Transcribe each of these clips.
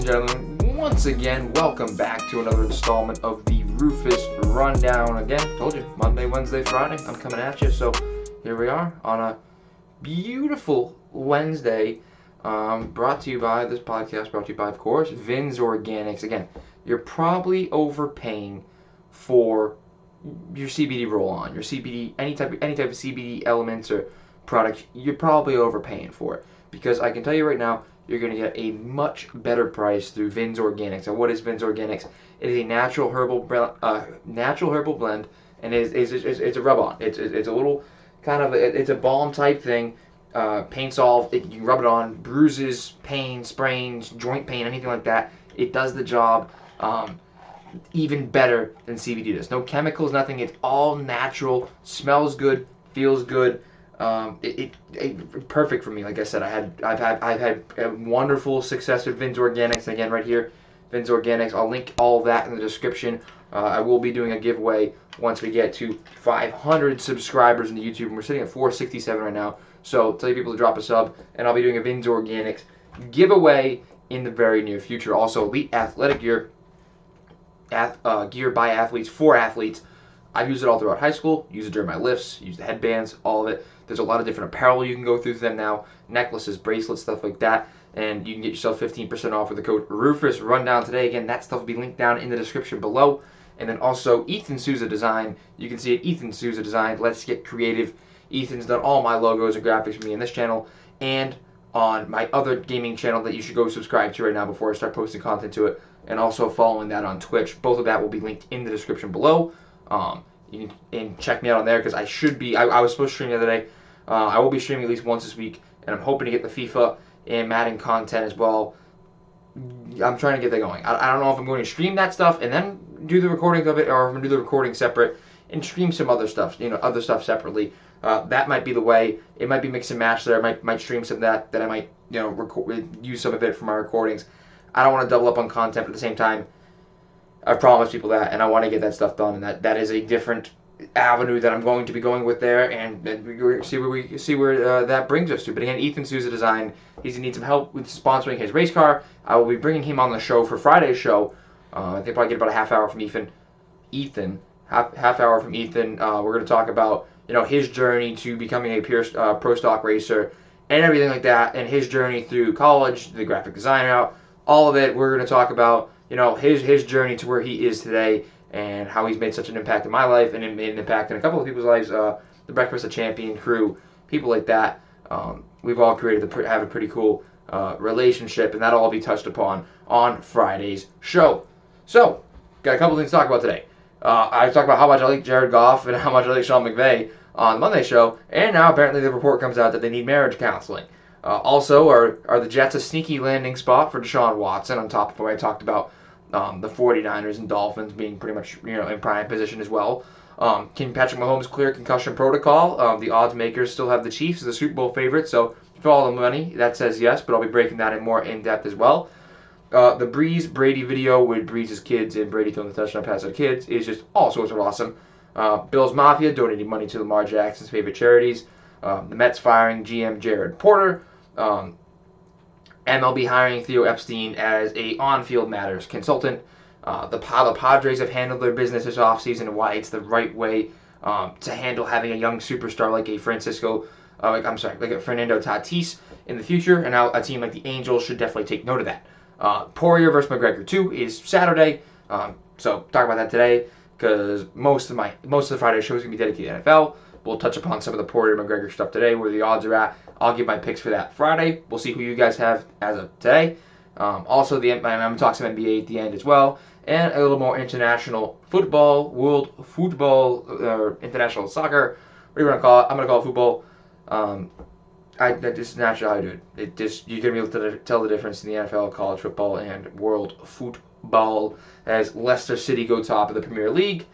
and gentlemen, once again, welcome back to another installment of the Rufus Rundown. Again, told you, Monday, Wednesday, Friday, I'm coming at you. So here we are on a beautiful Wednesday, brought to you by, this podcast brought to you by, of course, Vin's Organics. Again, you're probably overpaying for your CBD roll-on, your CBD, any type of CBD elements or products. You're probably overpaying for it, because I can tell you right now, you're going to get a much better price through Vin's Organics. And what is Vin's Organics? It is a natural herbal blend, and it's a rub-on. It's a little kind of it's a balm type thing. Pain Solve. You can rub it on bruises, pain, sprains, joint pain, anything like that. It does the job even better than CBD does. No chemicals, nothing. It's all natural. Smells good, feels good. Perfect for me. Like I said, I've had a wonderful success with Vin's Organics. And again, right here, Vin's Organics. I'll link all of that in the description. I will be doing a giveaway once we get to 500 subscribers in the YouTube. And we're sitting at 467 right now. So tell you people to drop a sub, and I'll be doing a Vin's Organics giveaway in the very near future. Also, elite athletic gear, gear by athletes for athletes. I've used it all throughout high school, use it during my lifts, use the headbands, all of it. There's a lot of different apparel you can go through them now, necklaces, bracelets, stuff like that, and you can get yourself 15% off with the code Rufus Rundown today. Again, that stuff will be linked down in the description below. And then also Ethan Souza Design. You can see it, Ethan Souza Design. Let's get creative. Ethan's done all my logos and graphics for me in this channel and on my other gaming channel that you should go subscribe to right now before I start posting content to it, and also following that on Twitch. Both of that will be linked in the description below. You can check me out on there, because I was supposed to stream the other day. I will be streaming at least once this week, and I'm hoping to get the FIFA and Madden content as well. I'm trying to get that going. I don't know if I'm going to stream that stuff and then do the recording of it, or if I'm going to do the recording separate and stream some other stuff, other stuff separately. That might be the way. It might be mix and match there. I might stream some of that I might, use some of it for my recordings. I don't want to double up on content, but at the same time, I've promised people that, and I want to get that stuff done, and that is a different avenue that I'm going to be going with there, and we see where that brings us to. But again, Ethan Souza Design, he's going to need some help with sponsoring his race car. I will be bringing him on the show for Friday's show. I think I'll probably get about a half hour from Ethan. Half hour from Ethan. We're going to talk about his journey to becoming a pure pro stock racer and everything like that, and his journey through college, the graphic design route, all of it. We're going to talk about his journey to where he is today, and how he's made such an impact in my life, and made an impact in a couple of people's lives, the Breakfast of Champion crew, people like that. We've all have a pretty cool relationship, and that'll all be touched upon on Friday's show. So, got a couple things to talk about today. I talked about how much I like Jared Goff and how much I like Deshaun McVay on Monday's show, and now apparently the report comes out that they need marriage counseling. Also, are the Jets a sneaky landing spot for Deshaun Watson, on top of what I talked about the 49ers and Dolphins being pretty much in prime position as well. Can Patrick Mahomes clear concussion protocol? The odds makers still have the Chiefs as a Super Bowl favorite, so for all the money, that says yes, but I'll be breaking that in more in-depth as well. The Breeze-Brady video with Breeze's kids and Brady throwing the touchdown pass at kids is just all sorts of awesome. Bills Mafia donating money to Lamar Jackson's favorite charities. The Mets firing GM Jared Porter. MLB hiring Theo Epstein as a on-field matters consultant. The Padres have handled their business this offseason, and why it's the right way to handle having a young superstar like a Fernando Tatis in the future, and now a team like the Angels should definitely take note of that. Poirier versus McGregor 2 is Saturday, so talk about that today, because most of the Friday show is going to be dedicated to NFL. We'll touch upon some of the Poirier-McGregor stuff today, where the odds are at. I'll give my picks for that Friday. We'll see who you guys have as of today. Also, I'm going to talk some NBA at the end as well, and a little more international football, world football, or international soccer, whatever you want to call it. I'm going to call it football. That's just naturally how I do it. You're going to be able to tell the difference in the NFL, college football, and world football, as Leicester City go top of the Premier League.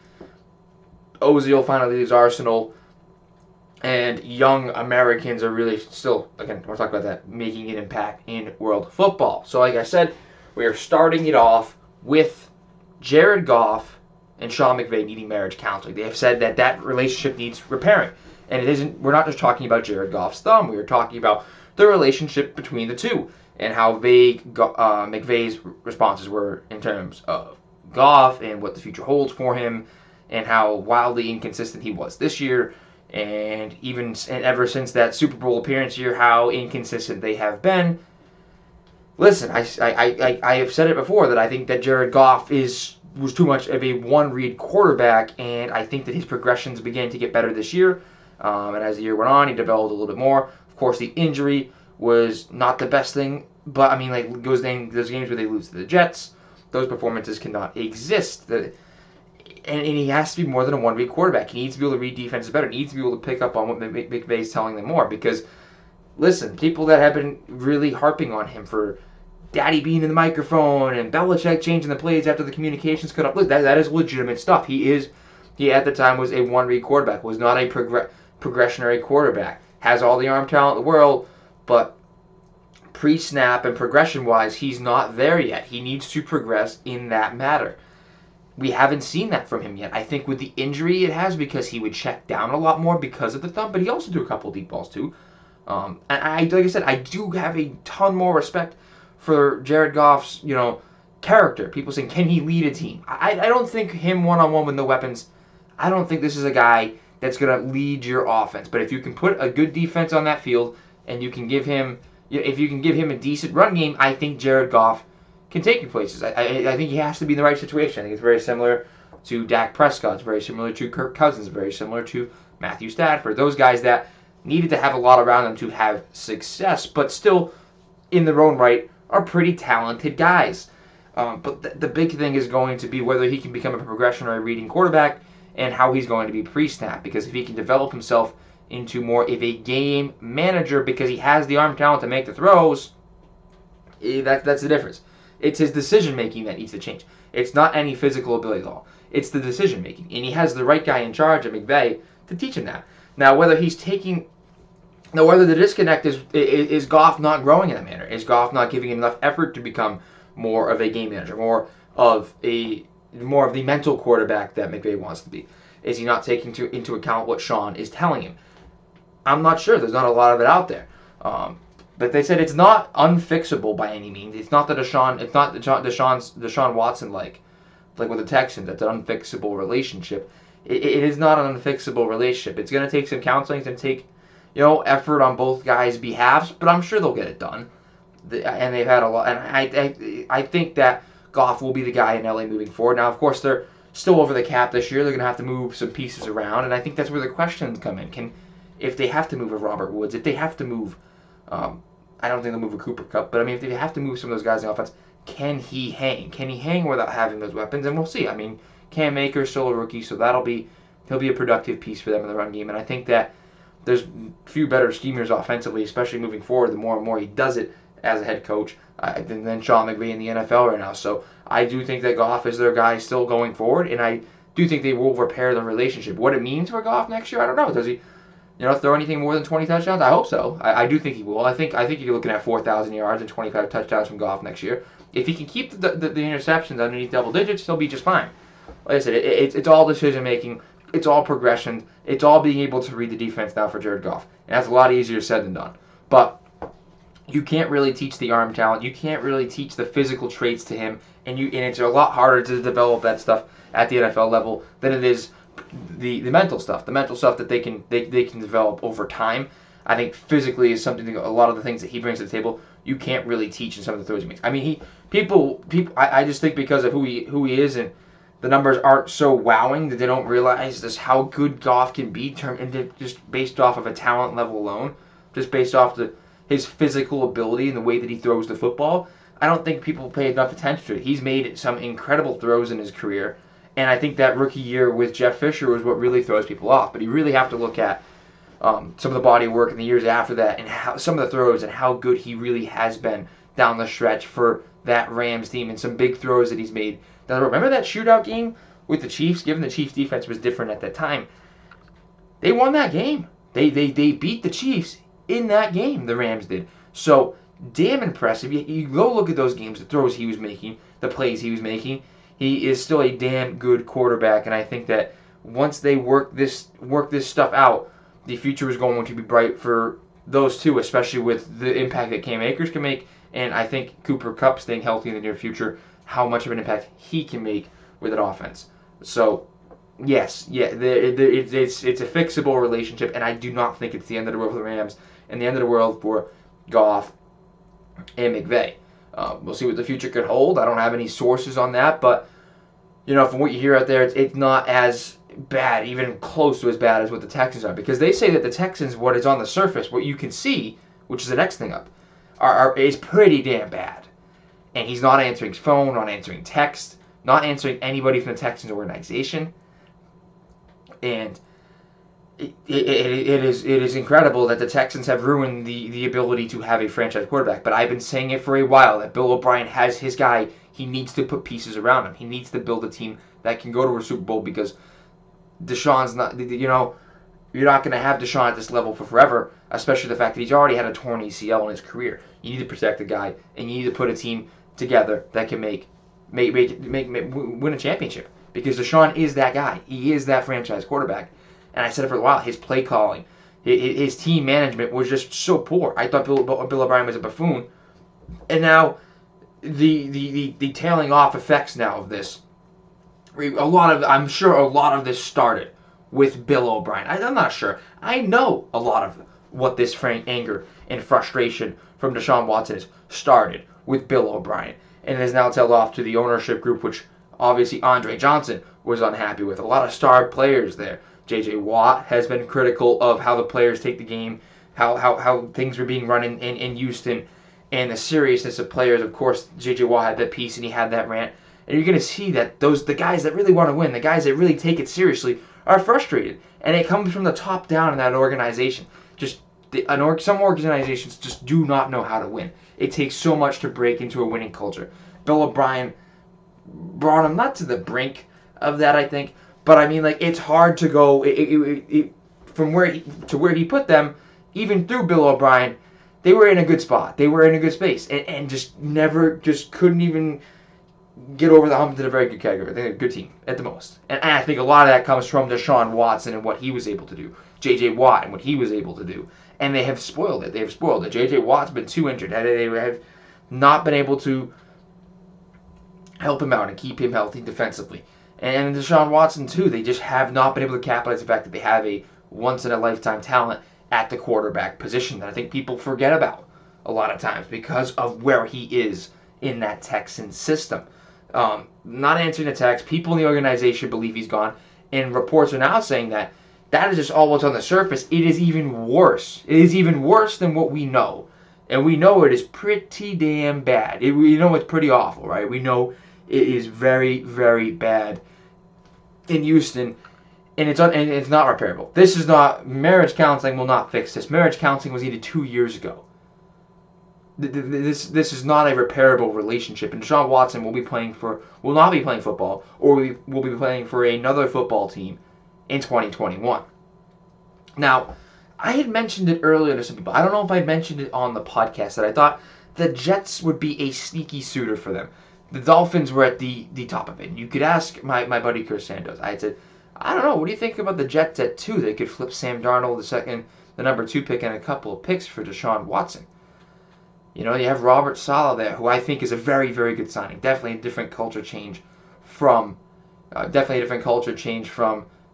Ozil finally leaves Arsenal. And young Americans are really still, again, we'll talk about that, making an impact in world football. So like I said, we are starting it off with Jared Goff and Sean McVay needing marriage counseling. They have said that relationship needs repairing. And we're not just talking about Jared Goff's thumb, we are talking about the relationship between the two. and how vague McVay's responses were in terms of Goff and what the future holds for him, and how wildly inconsistent he was this year, and ever since that Super Bowl appearance year, how inconsistent they have been. Listen, I have said it before that I think that Jared Goff was too much of a one-read quarterback, and I think that his progressions began to get better this year. And as the year went on, he developed a little bit more. Of course, the injury was not the best thing, but I mean, like those games where they lose to the Jets, those performances cannot exist. And he has to be more than a one-read quarterback. He needs to be able to read defenses better. He needs to be able to pick up on what McVay's telling them more. Because, listen, people that have been really harping on him for Daddy being in the microphone and Belichick changing the plays after the communications cut off, look, that is legitimate stuff. He at the time was a one-read quarterback, was not a progressionary quarterback. Has all the arm talent in the world, but pre-snap and progression-wise, he's not there yet. He needs to progress in that matter. We haven't seen that from him yet. I think with the injury it has, because he would check down a lot more because of the thumb, but he also threw a couple deep balls too. And like I said, I do have a ton more respect for Jared Goff's, character. People saying, can he lead a team? I don't think him one-on-one with no weapons, I don't think this is a guy that's going to lead your offense. But if you can put a good defense on that field and you can give him, if you can give him a decent run game, I think Jared Goff can take you places. I think he has to be in the right situation. I think it's very similar to Dak Prescott. It's very similar to Kirk Cousins. Very similar to Matthew Stafford. Those guys that needed to have a lot around them to have success, but still, in their own right, are pretty talented guys. But the big thing is going to be whether he can become a progressionary reading quarterback and how he's going to be pre-snap. Because if he can develop himself into more of a game manager because he has the arm talent to make the throws, that's the difference. It's his decision-making that needs to change. It's not any physical ability at all. It's the decision-making. And he has the right guy in charge of McVay to teach him that. Now, whether the disconnect is Goff not growing in that manner? Is Goff not giving enough effort to become more of a game manager, more of the mental quarterback that McVay wants to be? Is he not taking into account what Sean is telling him? I'm not sure. There's not a lot of it out there. But they said it's not unfixable by any means. It's not the Deshaun Watson like with the Texans. That's an unfixable relationship. It is not an unfixable relationship. It's going to take some counseling. It's going to take effort on both guys' behalves, but I'm sure they'll get it done. And they've had a lot. And I think that Goff will be the guy in LA moving forward. Now, of course, they're still over the cap this year. They're going to have to move some pieces around, and I think that's where the questions come in. If they have to move a Robert Woods, if they have to move, I don't think they'll move a Cooper Kupp, but I mean, if they have to move some of those guys in the offense, can he hang? Can he hang without having those weapons? And we'll see. I mean, Cam Akers still a rookie, so he'll be a productive piece for them in the run game, and I think that there's few better schemers offensively, especially moving forward. The more and more he does it as a head coach than Sean McVay in the NFL right now. So I do think that Goff is their guy still going forward, and I do think they will repair the relationship. What it means for Goff next year, I don't know. Does he, throw anything more than 20 touchdowns? I hope so. I do think he will. I think you're looking at 4,000 yards and 25 touchdowns from Goff next year. If he can keep the interceptions underneath double digits, he'll be just fine. Like I said, it's all decision making. It's all progression. It's all being able to read the defense now for Jared Goff. And that's a lot easier said than done. But you can't really teach the arm talent. You can't really teach the physical traits to him. And it's a lot harder to develop that stuff at the NFL level than it is the mental stuff. The mental stuff that they can develop over time. I think physically is something that a lot of the things that he brings to the table you can't really teach in some of the throws he makes. I mean, I just think because of who he is, and the numbers aren't so wowing that they don't realize just how good Goff can be, just based off of a talent level alone, just based off his physical ability and the way that he throws the football. I don't think people pay enough attention to it. He's made some incredible throws in his career, and I think that rookie year with Jeff Fisher was what really throws people off. But you really have to look at some of the body of work in the years after that, and how some of the throws and how good he really has been down the stretch for that Rams team, and some big throws that he's made. Now, remember that shootout game with the Chiefs? Given the Chiefs' defense was different at that time, they won that game. They beat the Chiefs in that game. The Rams did. So damn impressive. You go look at those games, the throws he was making, the plays he was making. He is still a damn good quarterback, and I think that once they work this stuff out, the future is going to be bright for those two, especially with the impact that Cam Akers can make And I think Cooper Kupp staying healthy in the near future, how much of an impact he can make with an offense. So, yes, it's a fixable relationship, and I do not think it's the end of the world for the Rams and the end of the world for Goff and McVay. We'll see what the future could hold. I don't have any sources on that, but from what you hear out there, it's not as bad, even close to as bad as what the Texans are, because they say that the Texans, what is on the surface, what you can see, which is the next thing up, is pretty damn bad. And he's not answering his phone, not answering text, not answering anybody from the Texans organization. And it is incredible that the Texans have ruined the ability to have a franchise quarterback. But I've been saying it for a while that Bill O'Brien has his guy. He needs to put pieces around him. He needs to build a team that can go to a Super Bowl, because Deshaun's not, you're not going to have Deshaun at this level for forever, especially the fact that he's already had a torn ACL in his career. You need to protect the guy, and you need to put a team together that can win a championship, because Deshaun is that guy. He is that franchise quarterback. And I said it for a while, his play calling, his team management was just so poor. I thought Bill O'Brien was a buffoon. And now the tailing off effects now of this, I'm sure a lot of this started with Bill O'Brien. I'm not sure. I know a lot of what this anger and frustration from Deshaun Watson is started with Bill O'Brien, and has now tailed off to the ownership group, which obviously Andre Johnson was unhappy with. A lot of star players there. J.J. Watt has been critical of how the players take the game, how things were being run in Houston, and the seriousness of players. Of course, J.J. Watt had that piece and he had that rant. And you're going to see that the guys that really want to win, the guys that really take it seriously, are frustrated. And it comes from the top down in that organization. Some organizations just do not know how to win. It takes so much to break into a winning culture. Bill O'Brien brought him not to the brink of that, I think, but I mean, it's hard to go from where he put them. Even through Bill O'Brien, they were in a good spot. They were in a good space, and just couldn't even get over the hump to the very good category. They're a good team at the most. And I think a lot of that comes from Deshaun Watson and what he was able to do. J.J. Watt and what he was able to do. And they have spoiled it. J.J. Watt's been too injured. They have not been able to help him out and keep him healthy defensively. And Deshaun Watson, too, they just have not been able to capitalize the fact that they have a once-in-a-lifetime talent at the quarterback position that I think people forget about a lot of times because of where he is in that Texan system. Not answering the text. People in the organization believe he's gone. And reports are now saying that is just all what's on the surface. It is even worse. It is even worse than what we know. And we know it is pretty damn bad. We know it's pretty awful, right? We know it is very, very bad in Houston. And it's not repairable. This is not, marriage counseling will not fix this. Marriage counseling was needed 2 years ago. This is not a repairable relationship, and Deshaun Watson will not be playing football, or will be playing for another football team in 2021. Now, I had mentioned it earlier to some people. I don't know if I mentioned it on the podcast that I thought the Jets would be a sneaky suitor for them. The Dolphins were at the top of it. You could ask my buddy Chris Santos. I had said, I don't know, what do you think about the Jets at 2? They could flip Sam Darnold, the number 2 pick, and a couple of picks for Deshaun Watson. You have Robert Saleh there, who I think is a very, very good signing. Definitely a different culture change from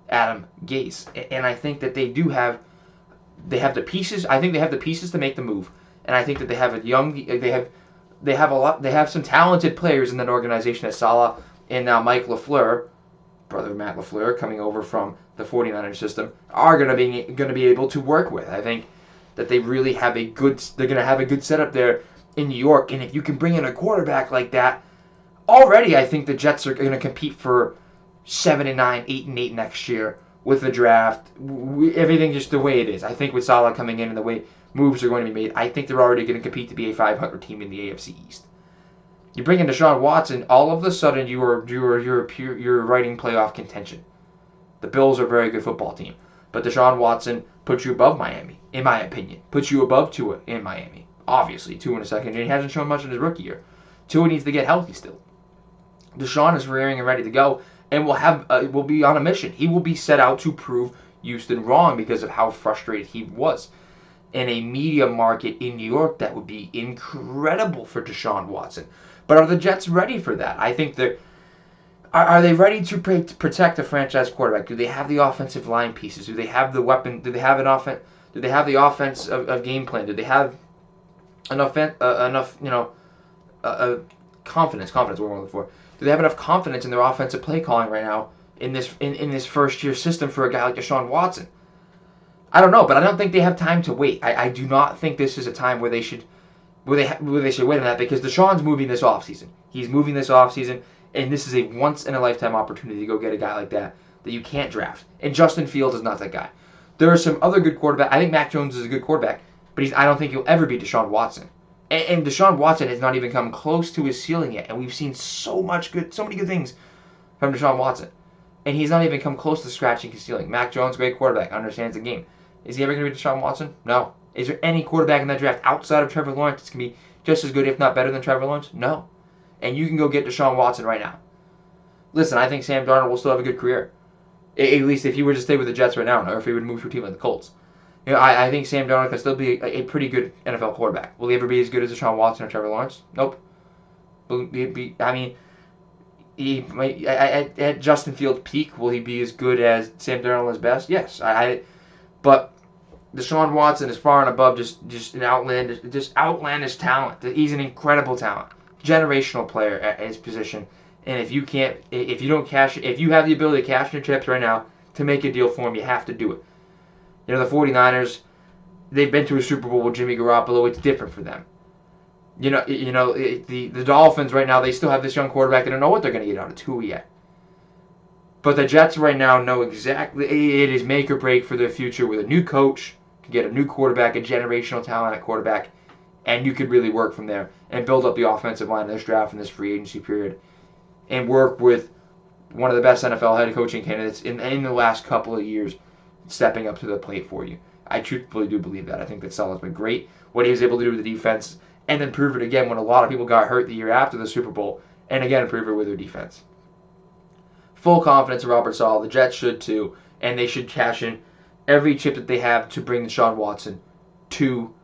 Adam Gase. And I think that they have the pieces. I think they have the pieces to make the move. And I think that they have some talented players in that organization at Saleh, and now Mike LaFleur, brother Matt LaFleur, coming over from the 49ers system, are going to be able to work with. I think that they really have they're going to have a good setup there in New York. And if you can bring in a quarterback like that, already I think the Jets are going to compete for 7-9, 8-8 next year with the draft. Everything just the way it is. I think with Saleh coming in and the way moves are going to be made, I think they're already going to compete to be a 500 team in the AFC East. You bring in Deshaun Watson, all of a sudden you're writing playoff contention. The Bills are a very good football team, but Deshaun Watson puts you above Miami, in my opinion. Puts you above Tua in Miami. Obviously, Tua in the second year. He hasn't shown much in his rookie year. Tua needs to get healthy still. Deshaun is rearing and ready to go, and will be on a mission. He will be set out to prove Houston wrong because of how frustrated he was. in a media market in New York that would be incredible for Deshaun Watson. But are the Jets ready for that? I think they're. Are they ready to protect a franchise quarterback? Do they have the offensive line pieces? Do they have the weapon? Do they have an offense? Do they have the offense of game plan? Do they have enough confidence? Confidence. What we're looking for. Do they have enough confidence in their offensive play calling right now in this first year system for a guy like Deshaun Watson? I don't know, but I don't think they have time to wait. I do not think this is a time where they should wait on that, because Deshaun's moving this offseason. He's moving this offseason, and this is a once-in-a-lifetime opportunity to go get a guy like that you can't draft. And Justin Fields is not that guy. There are some other good quarterbacks. I think Mac Jones is a good quarterback, but I don't think he'll ever be Deshaun Watson. And Deshaun Watson has not even come close to his ceiling yet, and we've seen so many good things from Deshaun Watson. And he's not even come close to scratching his ceiling. Mac Jones, great quarterback, understands the game. Is he ever going to be Deshaun Watson? No. Is there any quarterback in that draft outside of Trevor Lawrence that's going to be just as good, if not better than Trevor Lawrence? No. And you can go get Deshaun Watson right now. Listen, I think Sam Darnold will still have a good career. At least if he were to stay with the Jets right now, or if he would move to a team like the Colts. I think Sam Darnold can still be a pretty good NFL quarterback. Will he ever be as good as Deshaun Watson or Trevor Lawrence? Nope. At Justin Fields' peak, will he be as good as Sam Darnold is best? Yes. But Deshaun Watson is far and above just an outlandish talent. He's an incredible talent, generational player at his position. And if you have the ability to cash your chips right now to make a deal for him, you have to do it. The 49ers, they've been to a Super Bowl with Jimmy Garoppolo. It's different for them. The Dolphins right now, they still have this young quarterback. They don't know what they're going to get out of Tua yet. But the Jets right now know exactly it is make or break for their future with a new coach, to get a new quarterback, a generational talent at quarterback, and you could really work from there and build up the offensive line in this draft and this free agency period, and work with one of the best NFL head coaching candidates in the last couple of years stepping up to the plate for you. I truthfully do believe that. I think that Saleh's been great. What he was able to do with the defense, and then prove it again when a lot of people got hurt the year after the Super Bowl, and again prove it with their defense. Full confidence in Robert Saleh. The Jets should too, and they should cash in every chip that they have to bring Deshaun Watson to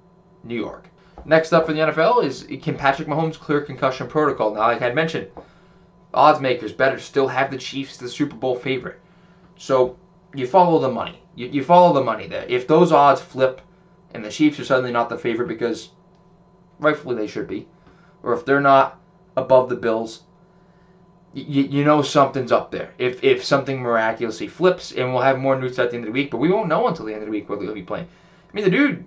New York. Next up for the NFL is, can Patrick Mahomes clear concussion protocol? Now, like I had mentioned, odds makers better still have the Chiefs the Super Bowl favorite. So you follow the money. You follow the money there. If those odds flip and the Chiefs are suddenly not the favorite, because rightfully they should be, or if they're not above the Bills, you know something's up there. If something miraculously flips, and we'll have more news at the end of the week, but we won't know until the end of the week whether he'll be playing. I mean, the dude,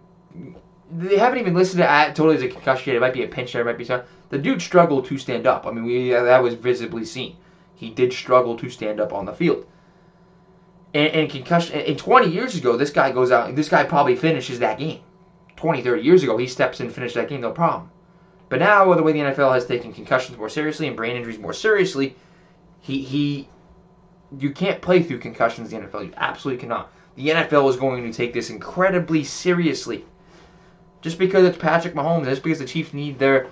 they haven't even listed it totally as a concussion. It might be a pinch there, it might be something. The dude struggled to stand up. I mean, that was visibly seen. He did struggle to stand up on the field. And concussion, and 20 years ago, this guy goes out, this guy probably finishes that game. 20, 30 years ago, he steps in and finishes that game, no problem. But now, the way the NFL has taken concussions more seriously and brain injuries more seriously, you can't play through concussions in the NFL. You absolutely cannot. The NFL is going to take this incredibly seriously. Just because it's Patrick Mahomes, just because the Chiefs need their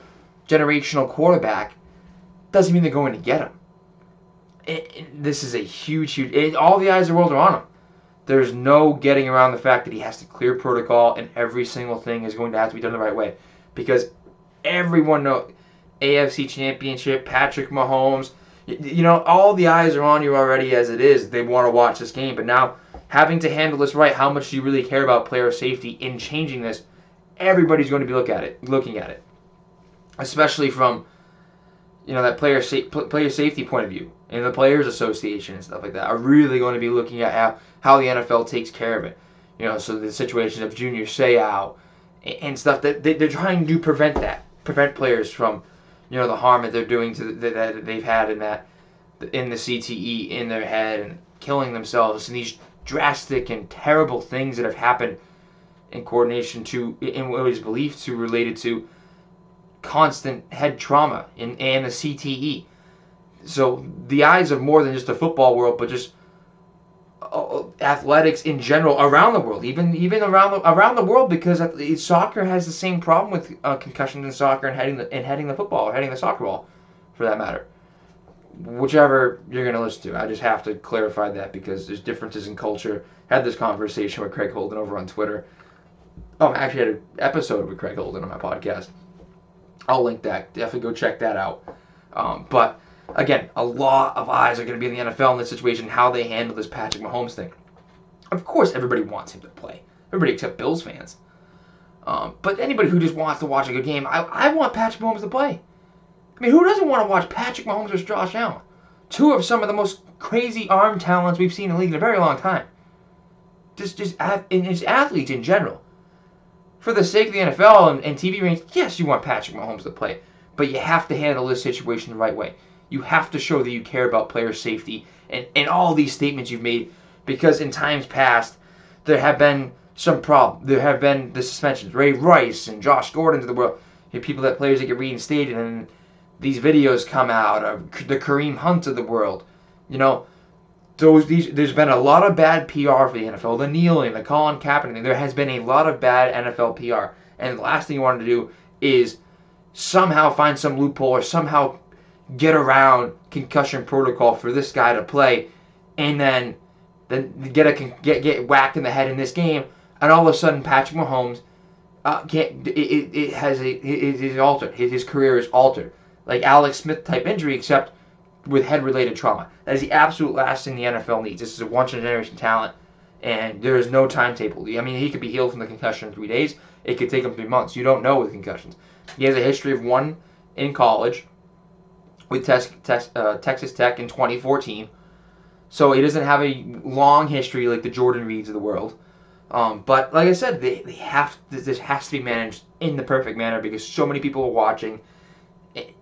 generational quarterback, doesn't mean they're going to get him. This is a huge, all the eyes of the world are on him. There's no getting around the fact that he has to clear protocol, and every single thing is going to have to be done the right way. Because everyone knows, AFC Championship, Patrick Mahomes, all the eyes are on you already as it is. They want to watch this game. But now, having to handle this right, how much do you really care about player safety in changing this? Everybody's going to be looking at it. Especially from, that player safety point of view. And the Players Association and stuff like that are really going to be looking at how the NFL takes care of it. So the situations of Junior Seau and stuff, that they're trying to prevent players from, the harm that they're doing that they've had in the CTE in their head, and killing themselves, and these drastic and terrible things that have happened in coordination in what is believed to related to constant head trauma and the CTE. So the eyes of more than just the football world, but just athletics in general around the world, even around the world, because soccer has the same problem with concussions in soccer and heading the football, or heading the soccer ball, for that matter. Whichever you're going to listen to, I just have to clarify that because there's differences in culture. Had this conversation with Craig Holden over on Twitter. Oh, I actually had an episode with Craig Holden on my podcast. I'll link that. Definitely go check that out. But again, a lot of eyes are going to be in the NFL in this situation, how they handle this Patrick Mahomes thing. Of course, everybody wants him to play. Everybody except Bills fans. But anybody who just wants to watch a good game, I want Patrick Mahomes to play. I mean, who doesn't want to watch Patrick Mahomes versus Josh Allen? Two of some of the most crazy arm talents we've seen in the league in a very long time. Just athletes in general. For the sake of the NFL and TV ratings, yes, you want Patrick Mahomes to play. But you have to handle this situation the right way. You have to show that you care about player safety and all these statements you've made. Because in times past, there have been some problems. There have been the suspensions. Ray Rice and Josh Gordon to the world. You have players that get reinstated, and these videos come out of the Kareem Hunt of the world. You know, there's been a lot of bad PR for the NFL. The kneeling, the Colin Kaepernick. There has been a lot of bad NFL PR. And the last thing you want to do is somehow find some loophole or somehow get around concussion protocol for this guy to play, and then get whacked in the head in this game, and all of a sudden Patrick Mahomes is altered. His career is altered, like Alex Smith type injury, except with head-related trauma. That is the absolute last thing the NFL needs. This is a once-in-a-generation talent, and there is no timetable. I mean, he could be healed from the concussion in 3 days. It could take him 3 months. You don't know with concussions. He has a history of one in college with Texas Tech in 2014. So he doesn't have a long history like the Jordan Reeds of the world. But like I said, this has to be managed in the perfect manner because so many people are watching.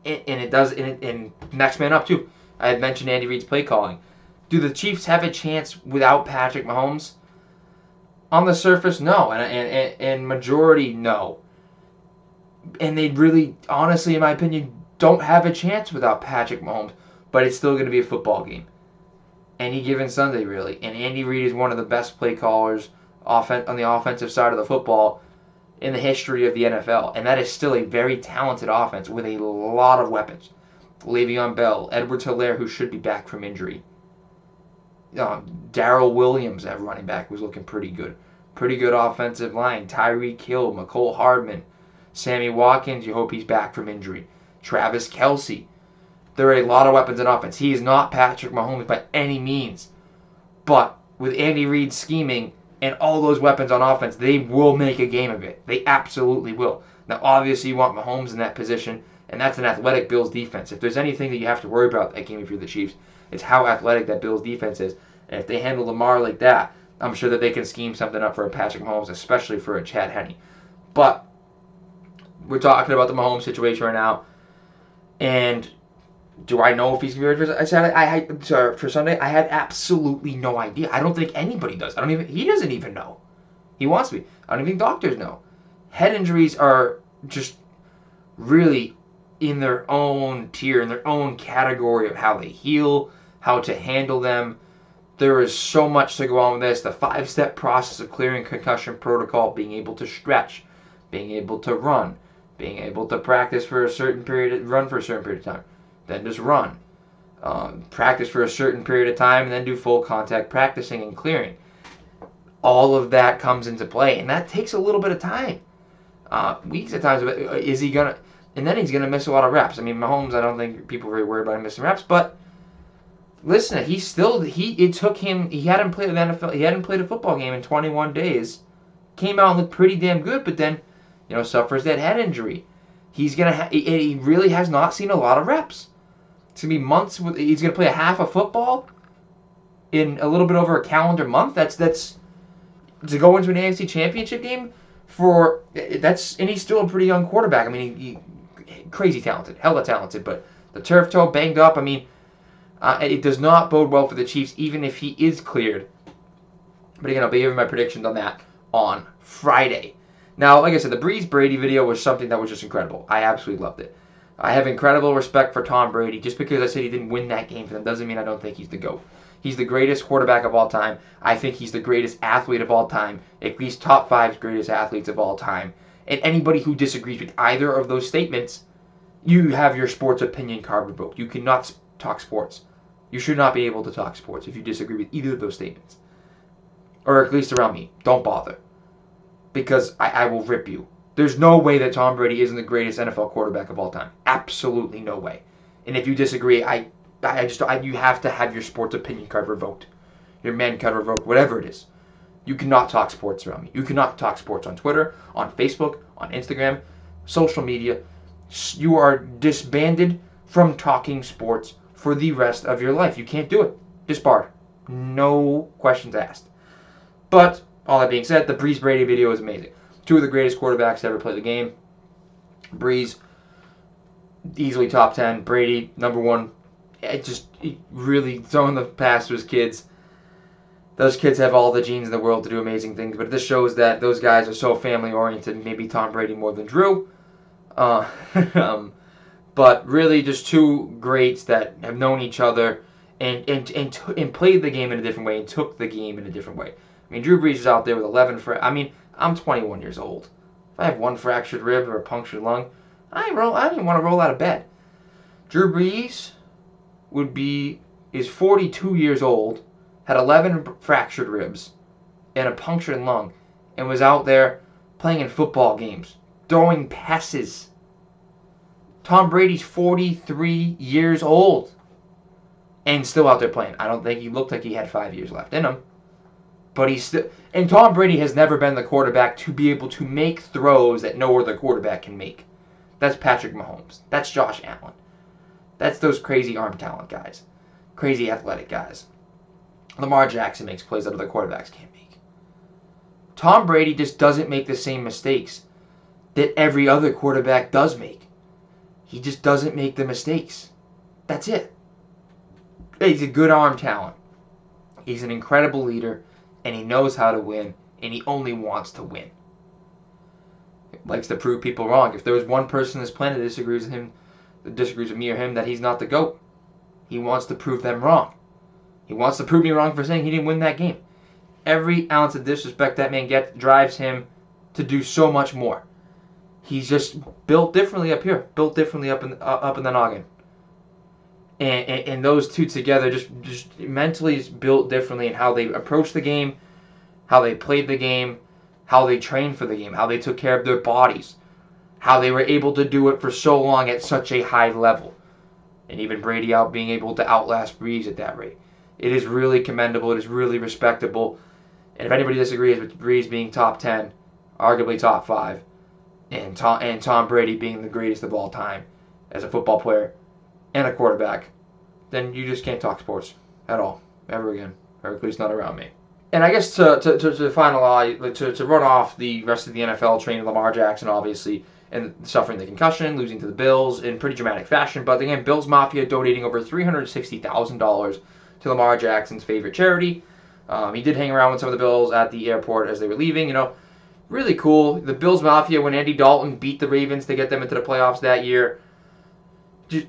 And next man up too. I had mentioned Andy Reid's play calling. Do the Chiefs have a chance without Patrick Mahomes? On the surface, no, and majority, no. And they really, honestly, in my opinion, don't have a chance without Patrick Mahomes. But it's still going to be a football game. Any given Sunday, really. And Andy Reid is one of the best play callers on the offensive side of the football in the history of the NFL. And that is still a very talented offense with a lot of weapons. Le'Veon Bell, Edwards-Helaire, who should be back from injury. Darrell Williams at running back was looking pretty good. Pretty good offensive line. Tyreek Hill, Mecole Hardman, Sammy Watkins, you hope he's back from injury. Travis Kelce. There are a lot of weapons in offense. He is not Patrick Mahomes by any means. But with Andy Reid scheming and all those weapons on offense, they will make a game of it. They absolutely will. Now, obviously, you want Mahomes in that position, and that's an athletic Bills defense. If there's anything that you have to worry about that game if you're the Chiefs, it's how athletic that Bills defense is. And if they handle Lamar like that, I'm sure that they can scheme something up for a Patrick Mahomes, especially for a Chad Henne. But we're talking about the Mahomes situation right now, and do I know if he's going to be ready for Sunday? I had absolutely no idea. I don't think anybody does. He doesn't even know. He wants to be. I don't even think doctors know. Head injuries are just really in their own tier, in their own category of how they heal, how to handle them. There is so much to go on with this. The 5-step process of clearing concussion protocol, being able to stretch, being able to run, being able to practice for a certain period, run for a certain period of time. Then just run. Practice for a certain period of time, and then do full contact practicing and clearing. All of that comes into play, and that takes a little bit of time. Weeks at times. Is he gonna? And then he's gonna miss a lot of reps. I mean, Mahomes, I don't think people are very worried about him missing reps, but listen, it took him. He hadn't played the NFL. He hadn't played a football game in 21 days. Came out and looked pretty damn good, but then, suffers that head injury. He really has not seen a lot of reps. It's going to be months. He's going to play a half of football in a little bit over a calendar month. That's to go into an AFC Championship game and he's still a pretty young quarterback. I mean, he crazy talented, hella talented, but the turf toe banged up. I mean, it does not bode well for the Chiefs, even if he is cleared. But again, I'll be giving my predictions on that on Friday. Now, like I said, the Breeze Brady video was something that was just incredible. I absolutely loved it. I have incredible respect for Tom Brady. Just because I said he didn't win that game for them doesn't mean I don't think he's the GOAT. He's the greatest quarterback of all time. I think he's the greatest athlete of all time. At least top 5 greatest athletes of all time. And anybody who disagrees with either of those statements, you have your sports opinion card revoked. You cannot talk sports. You should not be able to talk sports if you disagree with either of those statements. Or at least around me. Don't bother. because I will rip you. There's no way that Tom Brady isn't the greatest NFL quarterback of all time. Absolutely no way. And if you disagree, you have to have your sports opinion card revoked. Your man card revoked, whatever it is. You cannot talk sports around me. You cannot talk sports on Twitter, on Facebook, on Instagram, social media. You are disbanded from talking sports for the rest of your life. You can't do it. Disbarred. No questions asked. But, all that being said, the Breeze Brady video is amazing. Two of the greatest quarterbacks to ever play the game. Breeze, easily top 10. Brady, number 1. Really throwing the pass to his kids. Those kids have all the genes in the world to do amazing things, but this shows that those guys are so family-oriented, maybe Tom Brady more than Drew. But really just two greats that have known each other and played the game in a different way and took the game in a different way. I mean, Drew Brees is out there with 11 I'm 21 years old. If I have one fractured rib or a punctured lung, I didn't want to roll out of bed. Drew Brees is 42 years old, had 11 fractured ribs and a punctured lung, and was out there playing in football games, throwing passes. Tom Brady's 43 years old and still out there playing. I don't think he looked like he had 5 years left in him. But he's still... And Tom Brady has never been the quarterback to be able to make throws that no other quarterback can make. That's Patrick Mahomes. That's Josh Allen. That's those crazy arm talent guys. Crazy athletic guys. Lamar Jackson makes plays that other quarterbacks can't make. Tom Brady just doesn't make the same mistakes that every other quarterback does make. He just doesn't make the mistakes. That's it. He's a good arm talent. He's an incredible leader, and he knows how to win, and he only wants to win. He likes to prove people wrong. If there was one person on this planet that disagrees with me or him, that he's not the GOAT. He wants to prove them wrong. He wants to prove me wrong for saying he didn't win that game. Every ounce of disrespect that man gets drives him to do so much more. He's just built differently up here, built differently up in the noggin. And those two together just mentally is built differently in how they approach the game, how they played the game, how they trained for the game, how they took care of their bodies, how they were able to do it for so long at such a high level. And even Brady being able to outlast Breeze at that rate. It is really commendable. It is really respectable. And if anybody disagrees with Breeze being top 10, arguably top 5, and Tom Brady being the greatest of all time as a football player and a quarterback, then you just can't talk sports at all, ever again, or at least not around me. And I guess to finalize, to run off the rest of the NFL train, Lamar Jackson, obviously, and suffering the concussion, losing to the Bills in pretty dramatic fashion. But again, Bills Mafia donating over $360,000 to Lamar Jackson's favorite charity. He did hang around with some of the Bills at the airport as they were leaving. Really cool. The Bills Mafia, when Andy Dalton beat the Ravens to get them into the playoffs that year, the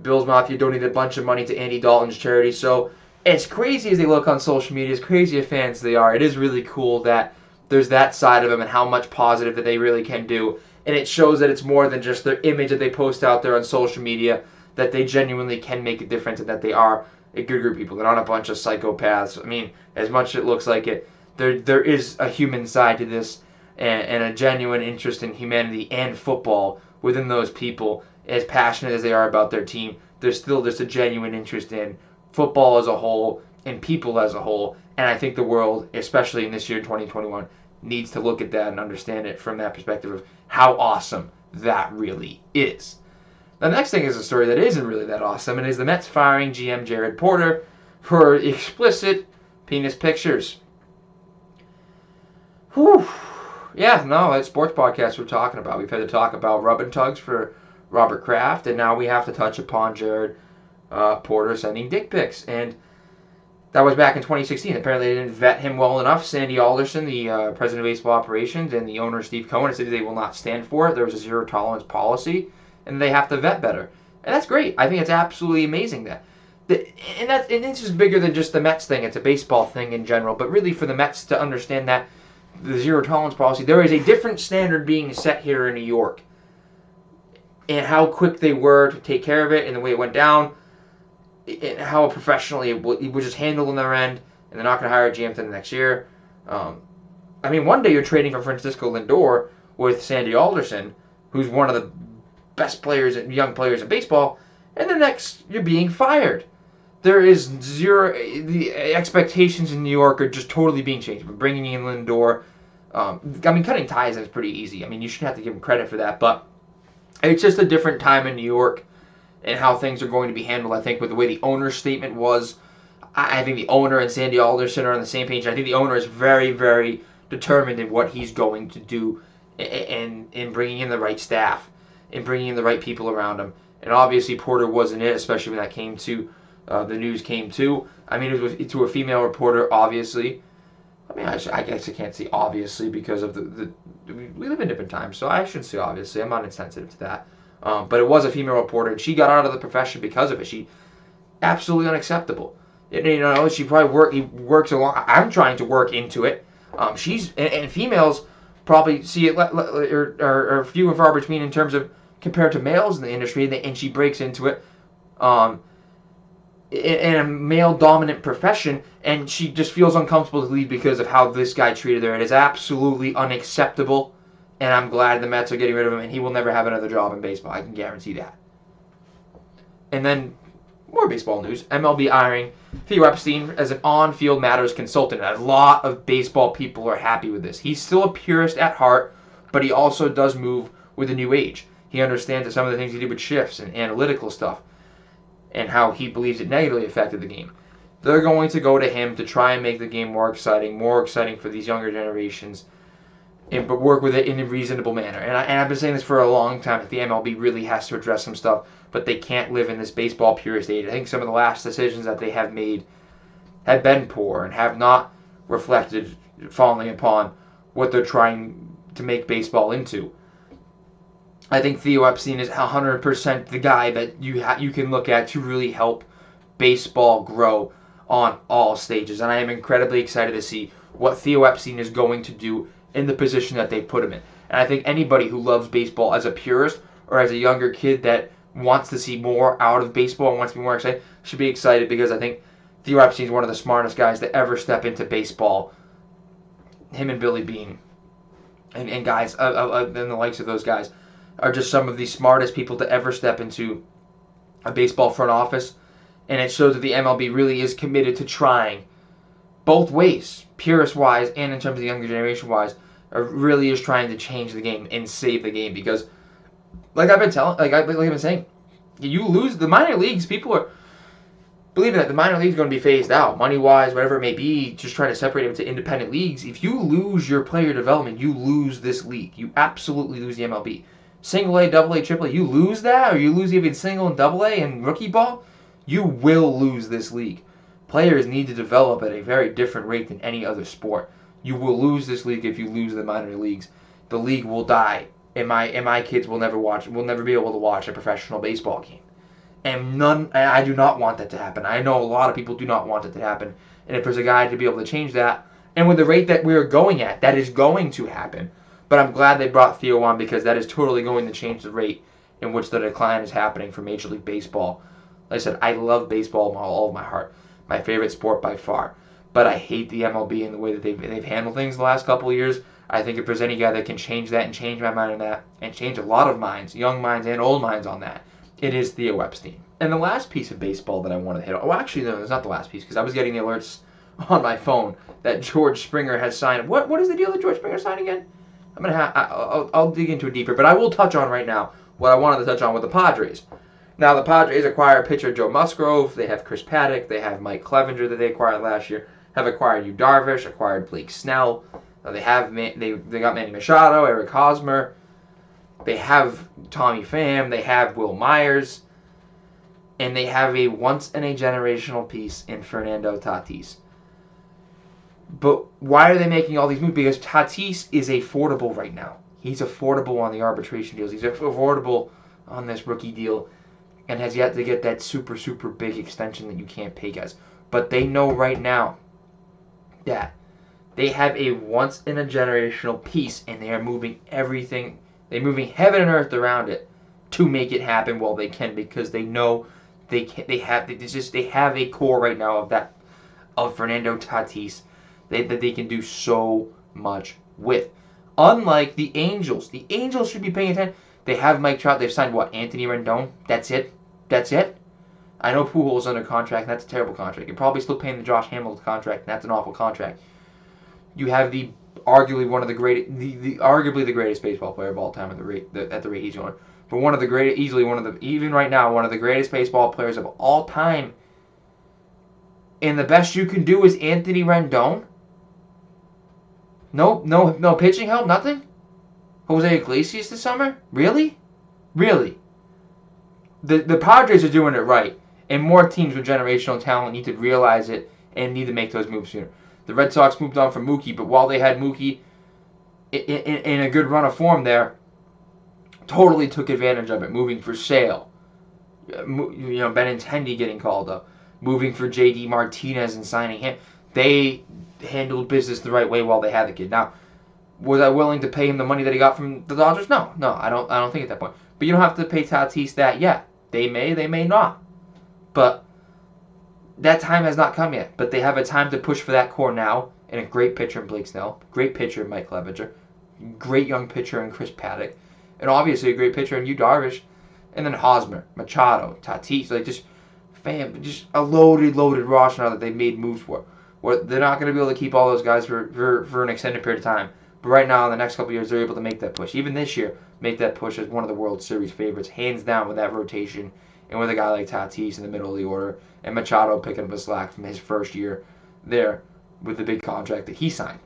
Bills Mafia donated a bunch of money to Andy Dalton's charity. So as crazy as they look on social media, as crazy as fans they are, it is really cool that there's that side of them and how much positive that they really can do. And it shows that it's more than just their image that they post out there on social media, that they genuinely can make a difference and that they are a good group of people. They're not a bunch of psychopaths. I mean, as much as it looks like it, there is a human side to this and a genuine interest in humanity and football within those people. As passionate as they are about their team, there's still just a genuine interest in football as a whole and people as a whole. And I think the world, especially in this year, 2021, needs to look at that and understand it from that perspective of how awesome that really is. The next thing is a story that isn't really that awesome, and is the Mets firing GM Jared Porter for explicit penis pictures. Whew. Yeah, no, that's sports podcast we're talking about. We've had to talk about rub and tugs for Robert Kraft, and now we have to touch upon Jared Porter sending dick pics. And that was back in 2016. Apparently they didn't vet him well enough. Sandy Alderson, the president of baseball operations, and the owner Steve Cohen said they will not stand for it. There was a zero tolerance policy, and they have to vet better. And that's great. I think it's absolutely amazing and this is bigger than just the Mets thing. It's a baseball thing in general. But really for the Mets to understand that the zero tolerance policy, there is a different standard being set here in New York. And how quick they were to take care of it and the way it went down. And how professionally it was just handled on their end. And they're not going to hire a GM until the next year. I mean, one day you're trading for Francisco Lindor with Sandy Alderson, who's one of the best players, young players in baseball, and the next you're being fired. There is zero. The expectations in New York are just totally being changed. We're bringing in Lindor. I mean, cutting ties is pretty easy. I mean, you shouldn't have to give him credit for that, but it's just a different time in New York and how things are going to be handled. I think with the way the owner's statement was, I think the owner and Sandy Alderson are on the same page. I think the owner is very, very determined in what he's going to do in bringing in the right staff, in bringing in the right people around him. And obviously Porter wasn't it, especially when that came to the news came to. I mean, it was to a female reporter, obviously. I mean, I guess I can't say obviously because of we live in different times, so I shouldn't say obviously. I'm not insensitive to that. But it was a female reporter, and she got out of the profession because of it. She absolutely unacceptable. You know, she probably works along. I'm trying to work into it. And females probably see it are few and far between in terms of compared to males in the industry, and she breaks into it in a male-dominant profession, and she just feels uncomfortable to leave because of how this guy treated her. It is absolutely unacceptable, and I'm glad the Mets are getting rid of him, and he will never have another job in baseball. I can guarantee that. And then, more baseball news. MLB hiring Theo Epstein as an on-field matters consultant. A lot of baseball people are happy with this. He's still a purist at heart, but he also does move with the new age. He understands that some of the things he did with shifts and analytical stuff and how he believes it negatively affected the game. They're going to go to him to try and make the game more exciting for these younger generations, but work with it in a reasonable manner. And I've been saying this for a long time, that the MLB really has to address some stuff, but they can't live in this baseball purist age. I think some of the last decisions that they have made have been poor and have not reflected fondly upon what they're trying to make baseball into. I think Theo Epstein is 100% the guy that you can look at to really help baseball grow on all stages. And I am incredibly excited to see what Theo Epstein is going to do in the position that they put him in. And I think anybody who loves baseball as a purist or as a younger kid that wants to see more out of baseball and wants to be more excited should be excited, because I think Theo Epstein is one of the smartest guys to ever step into baseball. Him and Billy Beane and guys and the likes of those guys are just some of the smartest people to ever step into a baseball front office. And it shows that the MLB really is committed to trying both ways, purist-wise and in terms of the younger generation-wise, really is trying to change the game and save the game. Because, like I've been saying, you lose the minor leagues. People are believing that the minor leagues are going to be phased out, money-wise, whatever it may be, just trying to separate them to independent leagues. If you lose your player development, you lose this league. You absolutely lose the MLB. Single A, double A, triple A, you lose that, or you lose even single and double A and rookie ball, you will lose this league. Players need to develop at a very different rate than any other sport. You will lose this league if you lose the minor leagues. The league will die, and my kids will never be able to watch a professional baseball game. And I do not want that to happen. I know a lot of people do not want it to happen. And if there's a guy to be able to change that, and with the rate that we're going at, that is going to happen. But I'm glad they brought Theo on, because that is totally going to change the rate in which the decline is happening for Major League Baseball. Like I said, I love baseball with all of my heart. My favorite sport by far. But I hate the MLB and the way that they've handled things the last couple of years. I think if there's any guy that can change that and change my mind on that, and change a lot of minds, young minds and old minds on that, it is Theo Epstein. And the last piece of baseball that I want to hit on, well, actually, no, it's not the last piece, because I was getting the alerts on my phone that George Springer has signed. What is the deal that George Springer signed again? I'll dig into it deeper, but I will touch on right now what I wanted to touch on with the Padres. Now, the Padres acquire pitcher Joe Musgrove. They have Chris Paddock. They have Mike Clevenger that they acquired last year. Have acquired Yu Darvish. Acquired Blake Snell. They got Manny Machado, Eric Hosmer. They have Tommy Pham. They have Will Myers. And they have a once-in-a-generational piece in Fernando Tatis. But why are they making all these moves? Because Tatis is affordable right now. He's affordable on the arbitration deals. He's affordable on this rookie deal, and has yet to get that super, super big extension that you can't pay guys. But they know right now that they have a once-in-a-generational piece, and they are moving everything. They're moving heaven and earth around it to make it happen while they can, because they know they have a core right now of Fernando Tatis that they can do so much with. Unlike the Angels. The Angels should be paying attention. They have Mike Trout. They've signed, what, Anthony Rendon? That's it? That's it? I know Pujols under contract, and that's a terrible contract. You're probably still paying the Josh Hamilton contract, and that's an awful contract. You have the arguably one of the greatest, arguably the greatest baseball player of all time at the rate he's going. But one of the greatest, easily one of the, even right now, one of the greatest baseball players of all time. And the best you can do is Anthony Rendon? No pitching help? Nothing? Jose Iglesias this summer? Really? Really? The Padres are doing it right. And more teams with generational talent need to realize it and need to make those moves sooner. The Red Sox moved on from Mookie, but while they had Mookie in a good run of form there, totally took advantage of it, moving for Sale. Benintendi getting called up. Moving for J.D. Martinez and signing him. They handled business the right way while they had the kid. Now, was I willing to pay him the money that he got from the Dodgers? No, I don't think at that point. But you don't have to pay Tatis that yet. They may not. But that time has not come yet. But they have a time to push for that core now. And a great pitcher in Blake Snell. Great pitcher in Mike Clevenger. Great young pitcher in Chris Paddock. And obviously a great pitcher in Yu Darvish. And then Hosmer, Machado, Tatis. Like just a loaded roster now that they've made moves for. They're not going to be able to keep all those guys for an extended period of time. But right now, in the next couple of years, they're able to make that push. Even this year, make that push as one of the World Series favorites, hands down with that rotation and with a guy like Tatis in the middle of the order and Machado picking up the slack from his first year there with the big contract that he signed.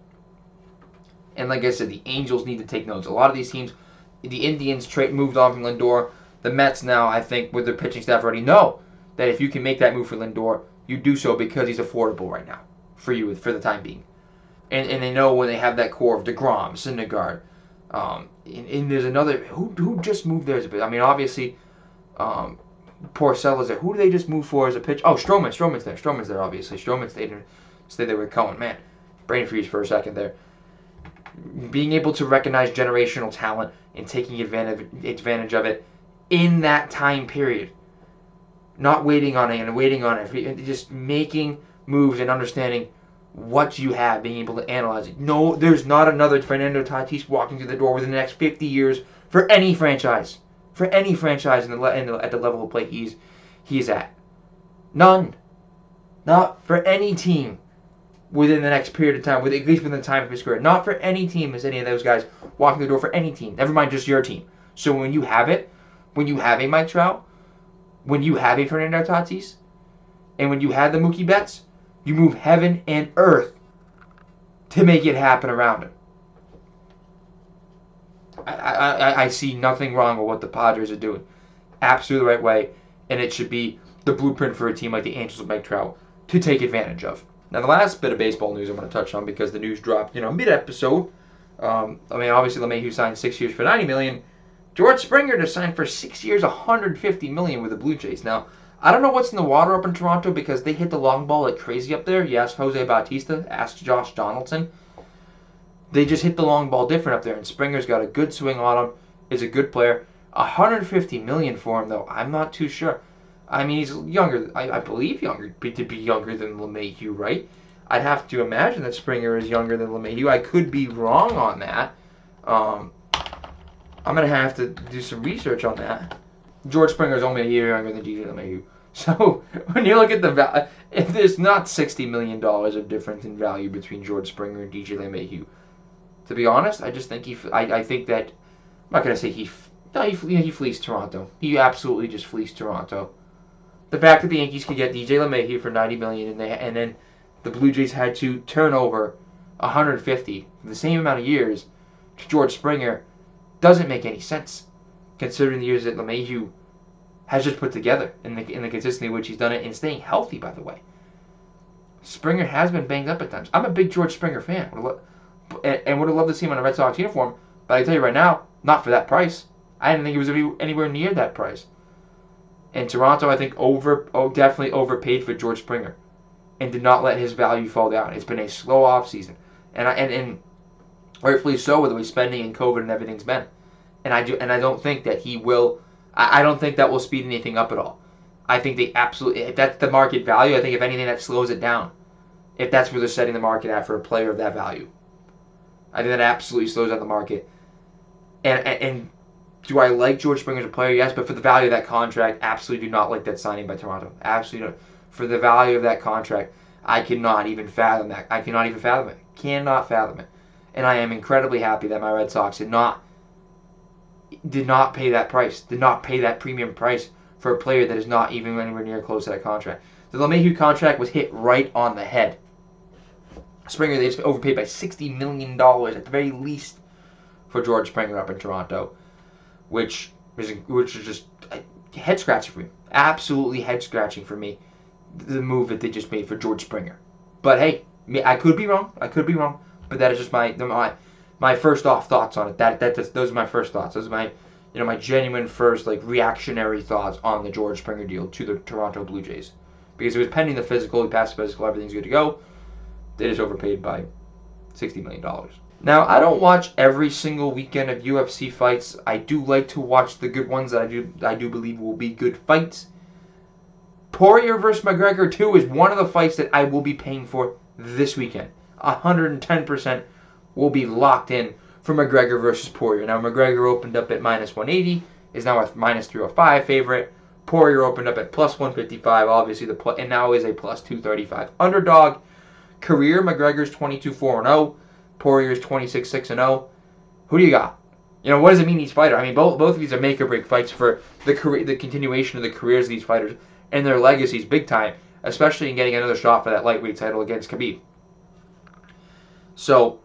And like I said, the Angels need to take notes. A lot of these teams, the Indians moved on from Lindor. The Mets now, I think, with their pitching staff already know that if you can make that move for Lindor, you do so because he's affordable right now for you for the time being. And they know when they have that core of DeGrom, Syndergaard, and there's another who just moved there as a pitcher. I mean, obviously, Porcello's there. Who do they just move for as a pitcher? Oh, Stroman's there. Stroman's there, obviously. Stroman stayed there with Cohen. Man, brain freeze for a second there. Being able to recognize generational talent and taking advantage of it in that time period. Not waiting on it, just making moves and understanding what you have, being able to analyze it. No, there's not another Fernando Tatis walking through the door within the next 50 years for any franchise. For any franchise at the level of play he's at. None. Not for any team within the next period of time, at least within the time of his career. Not for any team is any of those guys walking through the door for any team. Never mind just your team. So when you have it, when you have a Mike Trout, when you have a Fernando Tatis, and when you have the Mookie Betts, you move heaven and earth to make it happen around him. I see nothing wrong with what the Padres are doing. Absolutely the right way, and it should be the blueprint for a team like the Angels of Mike Trout to take advantage of. Now, the last bit of baseball news I want to touch on, because the news dropped, mid-episode. Obviously LeMahieu signed 6 years for $90 million. George Springer just signed for 6 years, $150 million with the Blue Jays. Now, I don't know what's in the water up in Toronto because they hit the long ball like crazy up there. You asked Jose Bautista, asked Josh Donaldson. They just hit the long ball different up there, and Springer's got a good swing on him, is a good player. $150 million for him, though, I'm not too sure. I mean, he's younger, I believe to be younger than LeMahieu, right? I'd have to imagine that Springer is younger than LeMahieu. I could be wrong on that. I'm going to have to do some research on that. George Springer is only a year younger than DJ LeMahieu. So when you look at the value, if there's not $60 million of difference in value between George Springer and DJ LeMahieu, to be honest, I just think I think that, I'm not going to say he fleeced Toronto. He absolutely just fleeced Toronto. The fact that the Yankees could get DJ LeMahieu for $90 million and then the Blue Jays had to turn over $150 for the same amount of years to George Springer doesn't make any sense, considering the years that LeMahieu has just put together and the consistency in which he's done it and staying healthy, by the way. Springer has been banged up at times. I'm a big George Springer fan and would have loved to see him in a Red Sox uniform, but I can tell you right now, not for that price. I didn't think he was anywhere near that price. And Toronto, I think, definitely overpaid for George Springer and did not let his value fall down. It's been a slow offseason. And rightfully so with the way spending and COVID and everything's been. And I don't think that he will. I don't think that will speed anything up at all. I think they absolutely. If that's the market value, I think if anything that slows it down. If that's where they're setting the market at for a player of that value. I think that absolutely slows down the market. And do I like George Springer as a player? Yes, but for the value of that contract, absolutely do not like that signing by Toronto. Absolutely not. For the value of that contract, I cannot even fathom that. I cannot even fathom it. Cannot fathom it. And I am incredibly happy that my Red Sox did not pay that price. Did not pay that premium price for a player that is not even anywhere near close to that contract. The LeMahieu contract was hit right on the head. Springer, they just overpaid by $60 million at the very least for George Springer up in Toronto, which is just head scratching for me. Absolutely head scratching for me. The move that they just made for George Springer. But hey, I could be wrong. But that is just my first off thoughts on it. Those are my first thoughts. Those are my genuine first reactionary thoughts on the George Springer deal to the Toronto Blue Jays, because it was pending the physical. He passed the physical. Everything's good to go. They just overpaid by $60 million. Now, I don't watch every single weekend of UFC fights. I do like to watch the good ones that I do believe will be good fights. Poirier versus McGregor 2 is one of the fights that I will be paying for this weekend. 110% will be locked in for McGregor versus Poirier. Now, McGregor opened up at minus 180, is now a minus 305 favorite. Poirier opened up at plus 155, obviously, and now is a plus 235 underdog. Career, McGregor's 22-4-0. Poirier's 26-6-0. Who do you got? What does it mean, each fighter? I mean, both of these are make or break fights for the continuation of the careers of these fighters and their legacies big time, especially in getting another shot for that lightweight title against Khabib. So,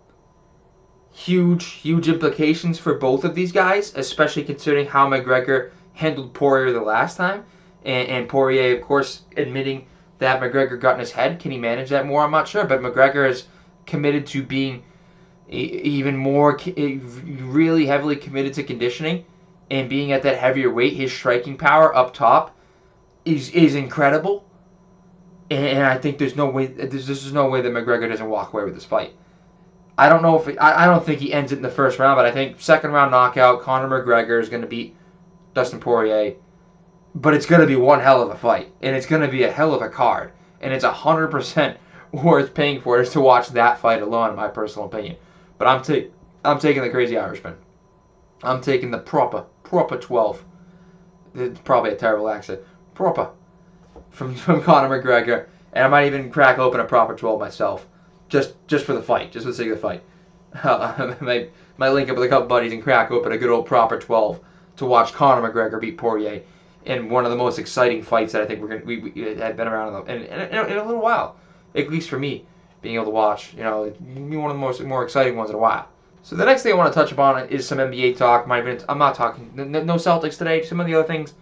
huge implications for both of these guys, especially considering how McGregor handled Poirier the last time. And Poirier, of course, admitting that McGregor got in his head. Can he manage that more? I'm not sure. But McGregor is committed to being even more, really heavily committed to conditioning and being at that heavier weight. His striking power up top is incredible. And I think there's no way that McGregor doesn't walk away with this fight. I don't know if I don't think he ends it in the first round, but I think second round knockout, Conor McGregor is going to beat Dustin Poirier. But it's going to be one hell of a fight, and it's going to be a hell of a card, and it's 100% worth paying for just to watch that fight alone, in my personal opinion. But I'm taking the Crazy Irishman. I'm taking the proper 12. It's probably a terrible accent. Proper from Conor McGregor, and I might even crack open a proper 12 myself, just for the fight, just for the sake of the fight. I might link up with a couple buddies and crack open a good old proper 12 to watch Conor McGregor beat Poirier in one of the most exciting fights that I think we had been around in a little while, at least for me, being able to watch. One of the more exciting ones in a while. So the next thing I want to touch upon is some NBA talk. I'm not talking no Celtics today. Some of the other things.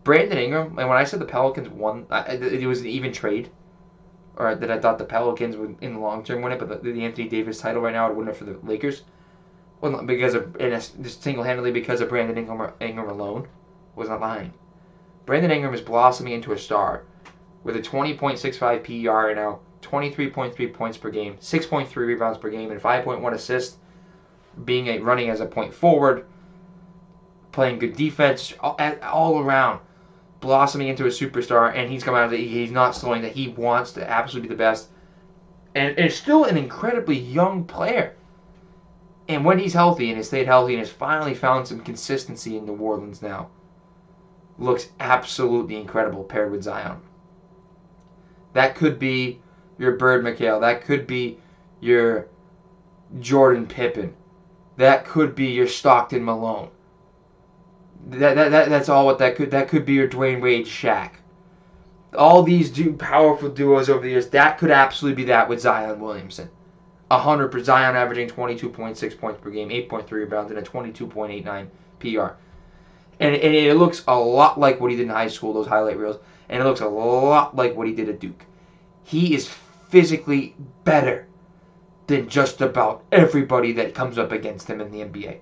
Brandon Ingram, and when I said the Pelicans won, it was an even trade, or that I thought the Pelicans would in the long term win it, but the Anthony Davis title right now would win it for the Lakers. Well, just single-handedly because of Brandon Ingram alone. Was not lying. Brandon Ingram is blossoming into a star with a 20.65 PER right now, 23.3 points per game, 6.3 rebounds per game, and 5.1 assists, running as a point forward, playing good defense all around, blossoming into a superstar, and he's coming out of he's not slowing that. He wants to absolutely be the best, and is still an incredibly young player. And when he's healthy and has stayed healthy and has finally found some consistency in New Orleans now, looks absolutely incredible paired with Zion. That could be your Bird McHale. That could be your Jordan Pippen. That could be your Stockton Malone. That's all what that could be your Dwayne Wade Shaq. All these powerful duos over the years, that could absolutely be that with Zion Williamson. 100%. Zion averaging 22.6 points per game, 8.3 rebounds, and a 22.89 PR. And it looks a lot like what he did in high school, those highlight reels. And it looks a lot like what he did at Duke. He is physically better than just about everybody that comes up against him in the NBA.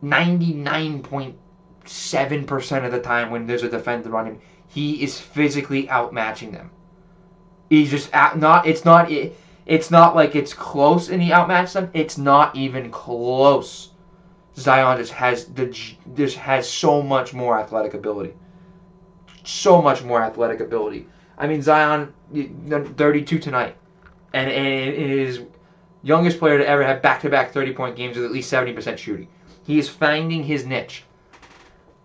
99.7% of the time when there's a defender on him, he is physically outmatching them. He's just it's not like it's close and he outmatched them. It's not even close. Zion just has so much more athletic ability. So much more athletic ability. I mean, Zion, 32 tonight, and it is Youngest player to ever have back-to-back 30-point games with at least 70% shooting. He is finding his niche.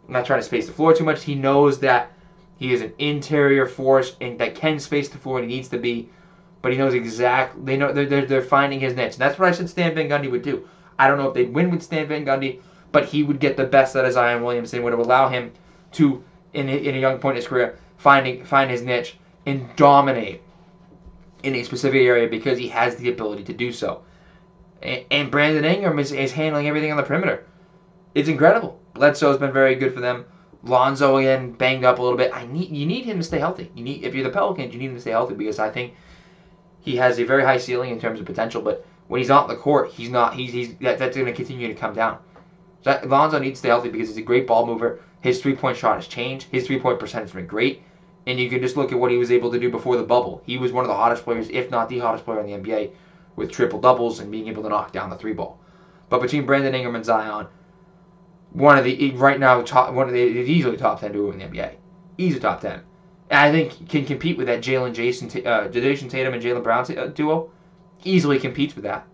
I'm not trying to space the floor too much. He knows that he is an interior force and that can space the floor and he needs to be. But he knows exactly. They know they're finding his niche. And that's what I said Stan Van Gundy would do. I don't know if they'd win with Stan Van Gundy, but he would get the best out of Zion Williamson. Would allow him to, in a young point in his career, find his niche and dominate in a specific area because he has the ability to do so. And Brandon Ingram is handling everything on the perimeter. It's incredible. Bledsoe's been very good for them. Lonzo, again, banged up a little bit. You need him to stay healthy. If you're the Pelicans, you need him to stay healthy because I think he has a very high ceiling in terms of potential. But when he's on the court, he's not. That's going to continue to come down. So Lonzo needs to stay healthy because he's a great ball mover. His three-point shot has changed. His three-point percentage has been great. And you can just look at what he was able to do before the bubble. He was one of the hottest players, if not the hottest player in the NBA, with triple-doubles and being able to knock down the three ball. But between Brandon Ingram and Zion, he's easily top 10 duo in the NBA. Easily top 10. And I think can compete with that Jason Tatum and Jaylen Brown duo. Easily competes with that.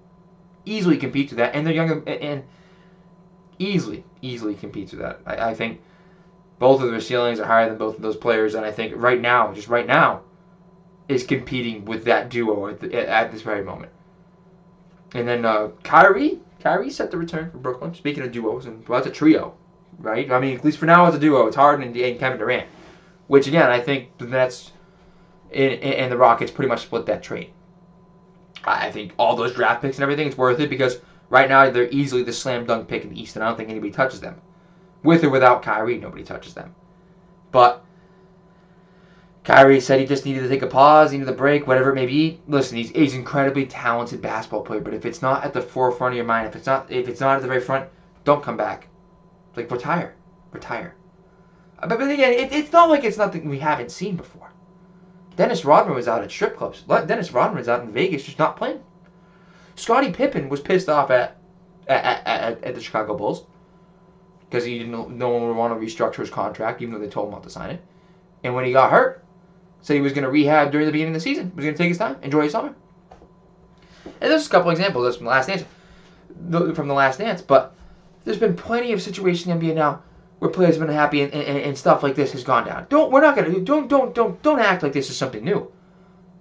And they're younger and easily competes with that. I think both of their ceilings are higher than both of those players, and I think right now, is competing with that duo at this very moment. And then Kyrie set to return for Brooklyn. Speaking of duos, and well, that's a trio, right? I mean, at least for now, it's a duo. It's Harden and Kevin Durant, which again, I think the Nets and the Rockets pretty much split that trade. I think all those draft picks and everything is worth it because right now they're easily the slam dunk pick in the East, and I don't think anybody touches them. With or without Kyrie, nobody touches them. But Kyrie said he just needed to take a pause, he needed a break, whatever it may be. Listen, he's an incredibly talented basketball player, but if it's not at the forefront of your mind, if it's not at the very front, don't come back. Like, retire. But again, it's not like it's nothing we haven't seen before. Dennis Rodman was out at strip clubs. Dennis Rodman was out in Vegas just not playing. Scottie Pippen was pissed off at the Chicago Bulls because no one would want to restructure his contract, even though they told him not to sign it. And when he got hurt, said he was going to rehab during the beginning of the season. He was going to take his time, enjoy his summer. And there's a couple examples. That's from the Last Dance. But there's been plenty of situations in the NBA now where players have been happy and stuff like this has gone down. Don't act like this is something new.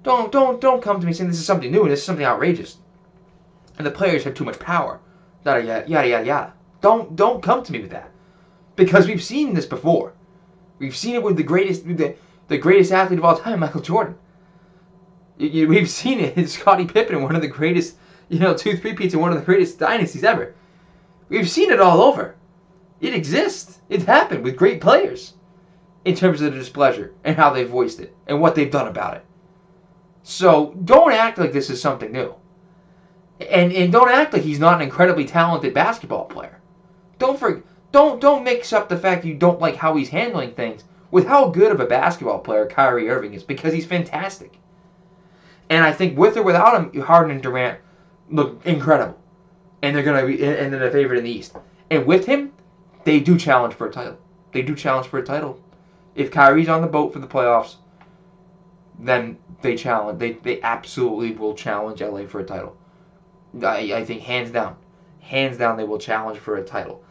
Don't come to me saying this is something new and this is something outrageous. And the players have too much power. Yada yada yada yada. Don't come to me with that, because we've seen this before. We've seen it with the greatest athlete of all time, Michael Jordan. We've seen it in Scottie Pippen, one of the greatest, 2-3-peats in one of the greatest dynasties ever. We've seen it all over. It exists. It's happened with great players in terms of the displeasure and how they voiced it and what they've done about it. So don't act like this is something new. And don't act like he's not an incredibly talented basketball player. Don't mix up the fact that you don't like how he's handling things with how good of a basketball player Kyrie Irving is, because he's fantastic. And I think with or without him, Harden and Durant look incredible. And they're the favorite in the East. And with him, they do challenge for a title. If Kyrie's on the boat for the playoffs, then they challenge. They absolutely will challenge LA for a title. I think hands down, they will challenge for a title.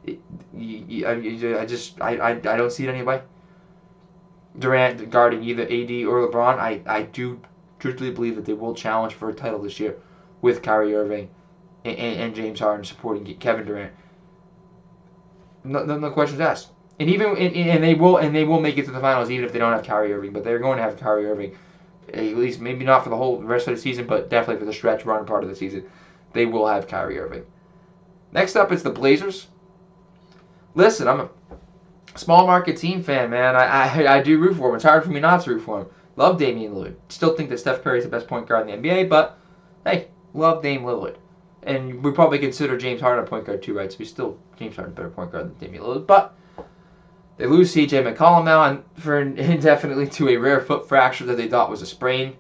I don't see it anyway. Durant guarding either AD or LeBron, I do truthfully believe that they will challenge for a title this year with Kyrie Irving and James Harden supporting Kevin Durant. No questions asked. And they will make it to the finals even if they don't have Kyrie Irving. But they're going to have Kyrie Irving, at least maybe not for the whole rest of the season, but definitely for the stretch run part of the season. They will have Kyrie Irving. Next up, it's the Blazers. Listen, I'm a small market team fan, man. I do root for him. It's hard for me not to root for him. Love Damian Lillard. Still think that Steph Curry is the best point guard in the NBA, but hey, love Dame Lillard. And we probably consider James Harden a point guard too, right? So we still James Harden a better point guard than Damian Lillard. But they lose C.J. McCollum now and for indefinitely to a rare foot fracture that they thought was a sprain.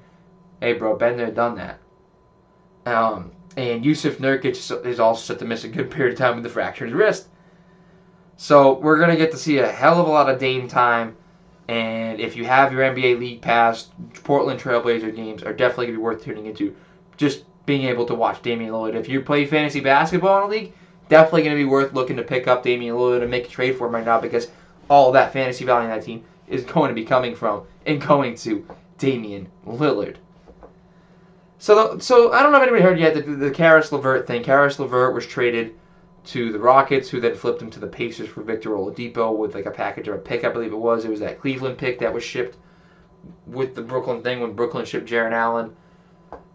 Hey, bro, been there, done that. And Yusuf Nurkic is also set to miss a good period of time with the fractured wrist. So we're going to get to see a hell of a lot of Dame time. And if you have your NBA League Pass, Portland Trailblazer games are definitely going to be worth tuning into. Just being able to watch Damian Lillard. If you play fantasy basketball in a league, definitely going to be worth looking to pick up Damian Lillard and make a trade for him right now, because all that fantasy value in that team is going to be coming from and going to Damian Lillard. So I don't know if anybody heard yet the Caris LeVert thing. Caris LeVert was traded to the Rockets, who then flipped him to the Pacers for Victor Oladipo with like a package or a pick, I believe it was. It was that Cleveland pick that was shipped with the Brooklyn thing when Brooklyn shipped Jarrett Allen,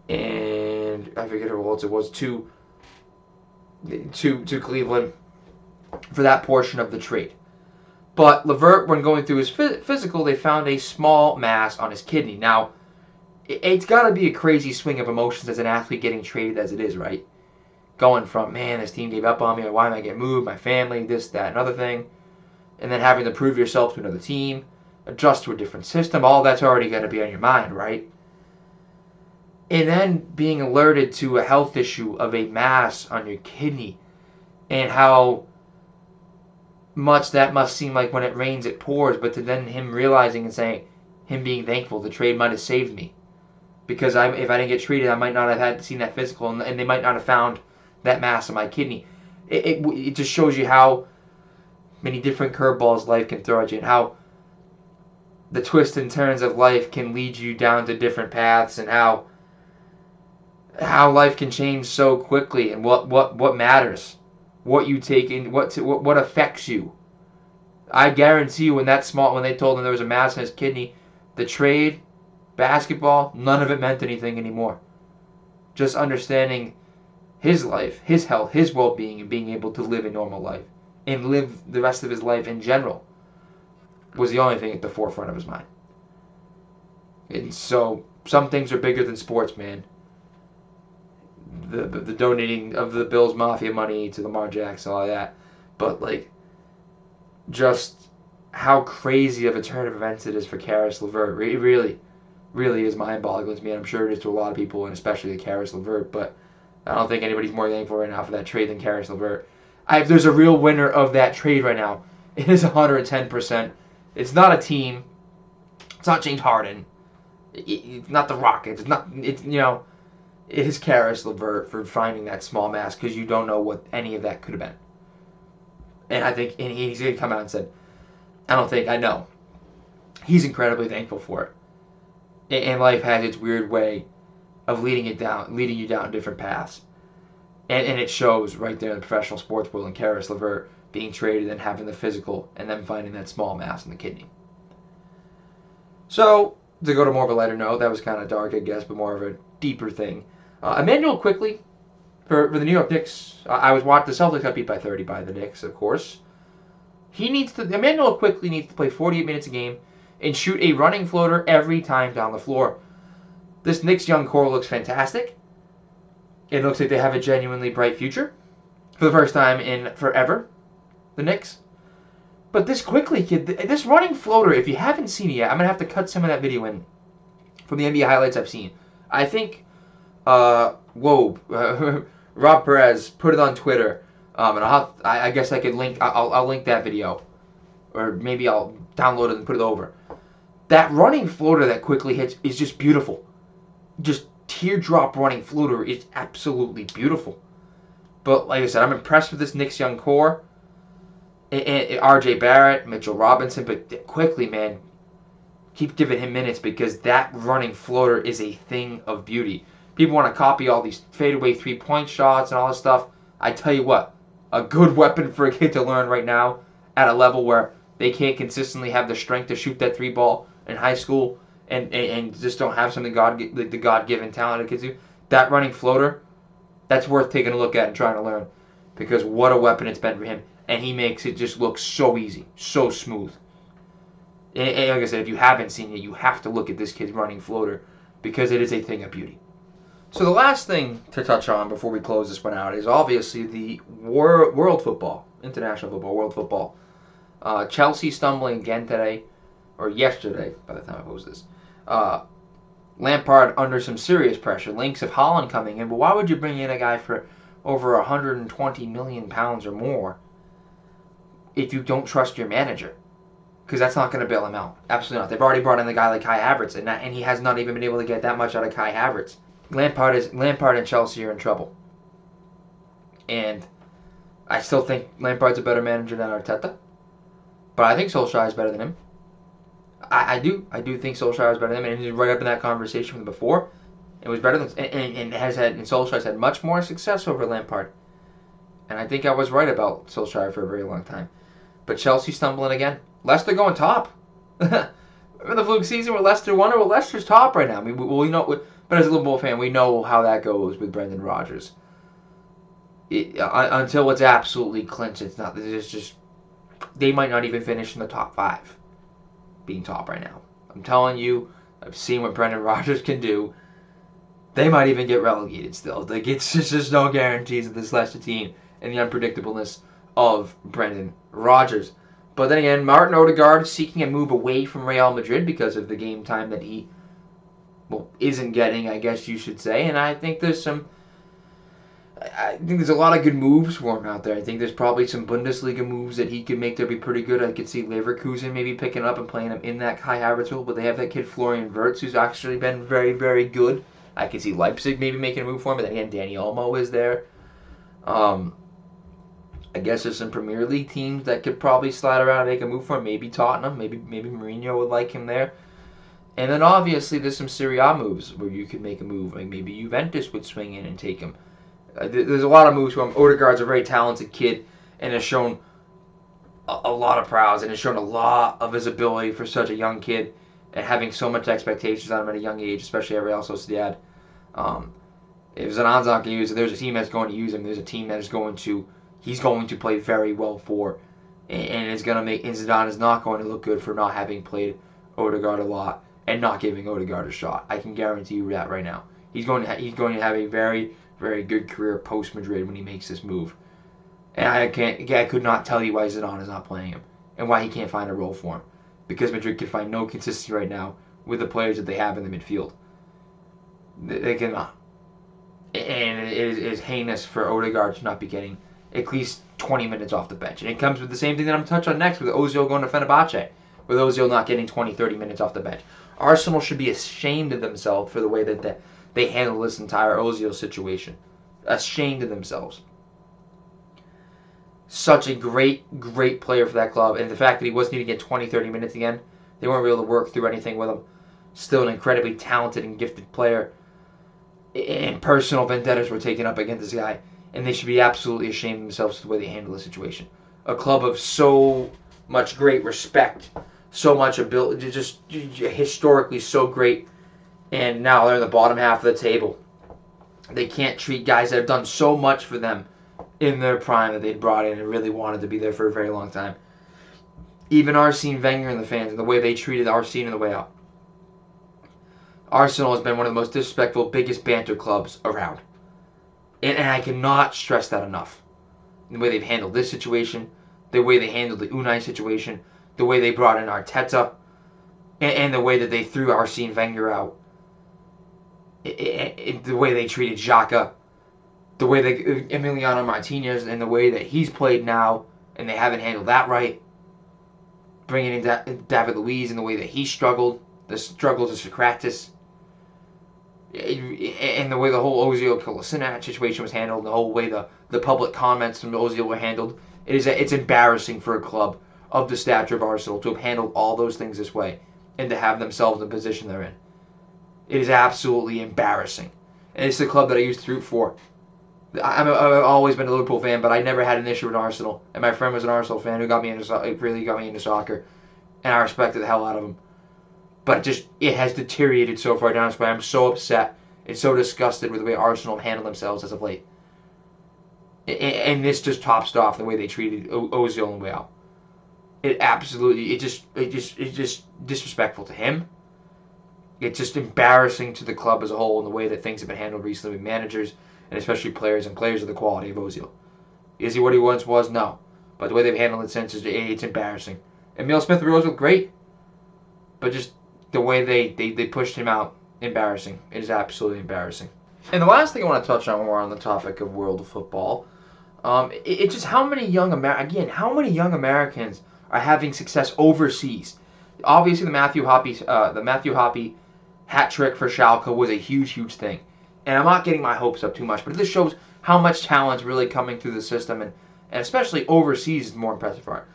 and I forget who else it was, to Cleveland for that portion of the trade. But LeVert, when going through his physical, they found a small mass on his kidney. Now, it's got to be a crazy swing of emotions as an athlete getting traded as it is, right? Going from, man, this team gave up on me, or why am I getting moved, my family, this, that, another thing, and then having to prove yourself to another team, adjust to a different system, all that's already got to be on your mind, right? And then being alerted to a health issue of a mass on your kidney, and how much that must seem like when it rains it pours, but to then him realizing and saying, him being thankful, the trade might have saved me. Because if I didn't get treated, I might not have had seen that physical, and they might not have found that mass on my kidney. It just shows you how many different curveballs life can throw at you, and how the twists and turns of life can lead you down to different paths, and how life can change so quickly, and what matters, what you take in, what affects you. I guarantee you, when they told him there was a mass in his kidney, the trade, basketball, none of it meant anything anymore. Just understanding his life, his health, his well-being, and being able to live a normal life and live the rest of his life in general was the only thing at the forefront of his mind. And so some things are bigger than sports, man. The donating of the Bills Mafia money to Lamar Jackson, all that. But like, just how crazy of a turn of events it is for Caris LeVert. It really is mind-boggling to me, and I'm sure it is to a lot of people, and especially to Caris LeVert. But I don't think anybody's more thankful right now for that trade than Caris LeVert. If there's a real winner of that trade right now, it is 110%. It's not a team. It's not James Harden. It's not the Rockets. It is Caris LeVert for finding that small mass, because you don't know what any of that could have been. And I think, and he's going to come out and said, I know. He's incredibly thankful for it. And life has its weird way of leading you down different paths. And it shows right there in the professional sports world, and Caris LeVert being traded and having the physical, and then finding that small mass in the kidney. So, to go to more of a lighter note, that was kind of dark, I guess, but more of a deeper thing. Emmanuel quickly, for the New York Knicks, the Celtics got beat by 30 by the Knicks, of course. Emmanuel quickly needs to play 48 minutes a game and shoot a running floater every time down the floor. This Knicks young core looks fantastic. It looks like they have a genuinely bright future. For the first time in forever, the Knicks. But this quickly kid, this running floater, if you haven't seen it yet, I'm going to have to cut some of that video in from the NBA highlights I've seen. I think, Rob Perez put it on Twitter, and I guess I could link, I'll link that video, or maybe I'll download it and put it over. That running floater that quickly hits is just beautiful. Just teardrop running floater is absolutely beautiful. But like I said, I'm impressed with this Knicks young core. And R.J. Barrett, Mitchell Robinson, but quickly, man, keep giving him minutes, because that running floater is a thing of beauty. People want to copy all these fadeaway three-point shots and all this stuff. I tell you what, a good weapon for a kid to learn right now at a level where they can't consistently have the strength to shoot that three ball in high school and just don't have something the God-given talent kids do. That running floater, that's worth taking a look at and trying to learn, because what a weapon it's been for him. And he makes it just look so easy, so smooth. And like I said, if you haven't seen it, you have to look at this kid's running floater, because it is a thing of beauty. So the last thing to touch on before we close this one out is obviously the world football, international football, world football. Chelsea stumbling again today, or yesterday by the time I post this. Lampard under some serious pressure. Links of Haaland coming in, but why would you bring in a guy for over 120 million pounds or more if you don't trust your manager? Because that's not going to bail him out. Absolutely not. They've already brought in a guy like Kai Havertz, and he has not even been able to get that much out of Kai Havertz. Lampard and Chelsea are in trouble. And I still think Lampard's a better manager than Arteta. But I think Solskjaer is better than him. I do think Solskjaer is better than him, and he's right up in that conversation with him before. It was better than and Solskjaer's had much more success over Lampard. And I think I was right about Solskjaer for a very long time. But Chelsea stumbling again. Leicester going top. Remember the fluke season where Leicester won? Well, Leicester's top right now. I mean, we know, but as a Liverpool fan, we know how that goes with Brendan Rodgers. Until it's absolutely clinched, it's not. It's just they might not even finish in the top 5, being top right now. I'm telling you, I've seen what Brendan Rodgers can do. They might even get relegated still. Like, it's just no guarantees of this Leicester team and the unpredictableness of Brendan Rodgers. But then again, Martin Odegaard seeking a move away from Real Madrid because of the game time that he isn't getting, I guess you should say. And I think there's a lot of good moves for him out there. I think there's probably some Bundesliga moves that he could make that would be pretty good. I could see Leverkusen maybe picking up and playing him in that Kai Havertz role, but they have that kid Florian Wirtz who's actually been very, very good. I could see Leipzig maybe making a move for him, but then again, Danny Olmo is there. I guess there's some Premier League teams that could probably slide around and make a move for him. Maybe Tottenham, maybe Mourinho would like him there. And then obviously there's some Serie A moves where you could make a move. Like maybe Juventus would swing in and take him. There's a lot of moves for him. Odegaard's a very talented kid and has shown a lot of prowess and has shown a lot of his ability for such a young kid and having so much expectations on him at a young age, especially at Real Sociedad. If Zidane's not going to use it, there's a team that's going to use him. There's a team that he's going to play very well for, and it's going to make. And Zidane is not going to look good for not having played Odegaard a lot and not giving Odegaard a shot. I can guarantee you that right now. He's going to have a very, very good career post Madrid when he makes this move. And I could not tell you why Zidane is not playing him and why he can't find a role for him, because Madrid can find no consistency right now with the players that they have in the midfield. They cannot. And it is heinous for Odegaard to not be getting at least 20 minutes off the bench. And it comes with the same thing that I'm going to touch on next with Ozil going to Fenerbahce, with Ozil not getting 20, 30 minutes off the bench. Arsenal should be ashamed of themselves for the way that they handle this entire Ozil situation. Ashamed of themselves. Such a great, great player for that club. And the fact that he wasn't even getting 20, 30 minutes again, they weren't able to work through anything with him. Still an incredibly talented and gifted player. And personal vendettas were taken up against this guy. And they should be absolutely ashamed of themselves for the way they handle the situation. A club of so much great respect, so much ability, just historically so great. And now they're in the bottom half of the table. They can't treat guys that have done so much for them in their prime that they brought in and really wanted to be there for a very long time. Even Arsene Wenger and the fans and the way they treated Arsene on the way out. Arsenal has been one of the most disrespectful, biggest banter clubs around. And I cannot stress that enough. The way they've handled this situation, the way they handled the Unai situation, the way they brought in Arteta, and the way that they threw Arsene Wenger out. The way they treated Xhaka, the way they Emiliano Martinez, and the way that he's played now, and they haven't handled that right. Bringing in David Luiz and the way that he struggled, the struggles of Socrates, and the way the whole Ozil Kolasinac situation was handled, the whole way the public comments from Ozil were handled. It's embarrassing for a club of the stature of Arsenal to have handled all those things this way and to have themselves in the position they're in. It is absolutely embarrassing. And it's the club that I used to root for. I've always been a Liverpool fan, but I never had an issue with Arsenal. And my friend was an Arsenal fan who really got me into soccer. And I respected the hell out of him. But it has deteriorated so far down this way. I'm so upset and so disgusted with the way Arsenal handled themselves as of late. And this just tops off the way they treated Ozil on the way out. It's just disrespectful to him. It's just embarrassing to the club as a whole in the way that things have been handled recently with managers and especially players and players of the quality of Ozil. Is he what he once was? No. But the way they've handled it since it's embarrassing. Emile Smith-Rowe was great, but just the way they pushed him out, embarrassing. It is absolutely embarrassing. And the last thing I want to touch on when we're on the topic of world of football, it's just how many young Americans are having success overseas. Obviously, the Matthew Hoppe hat trick for Schalke was a huge, huge thing. And I'm not getting my hopes up too much, but this shows how much talent's really coming through the system, and especially overseas is more impressive part.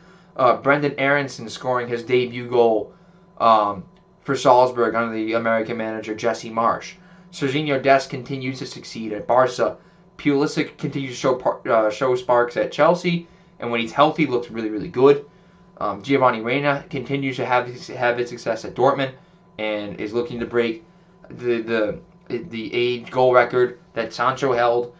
Brendan Aronson scoring his debut goal for Salzburg under the American manager Jesse Marsch. Serginho Dest continues to succeed at Barca. Pulisic continues to show sparks at Chelsea, and when he's healthy, looks really, really good. Giovanni Reina continues to have his success at Dortmund, and is looking to break the age goal record that Sancho held.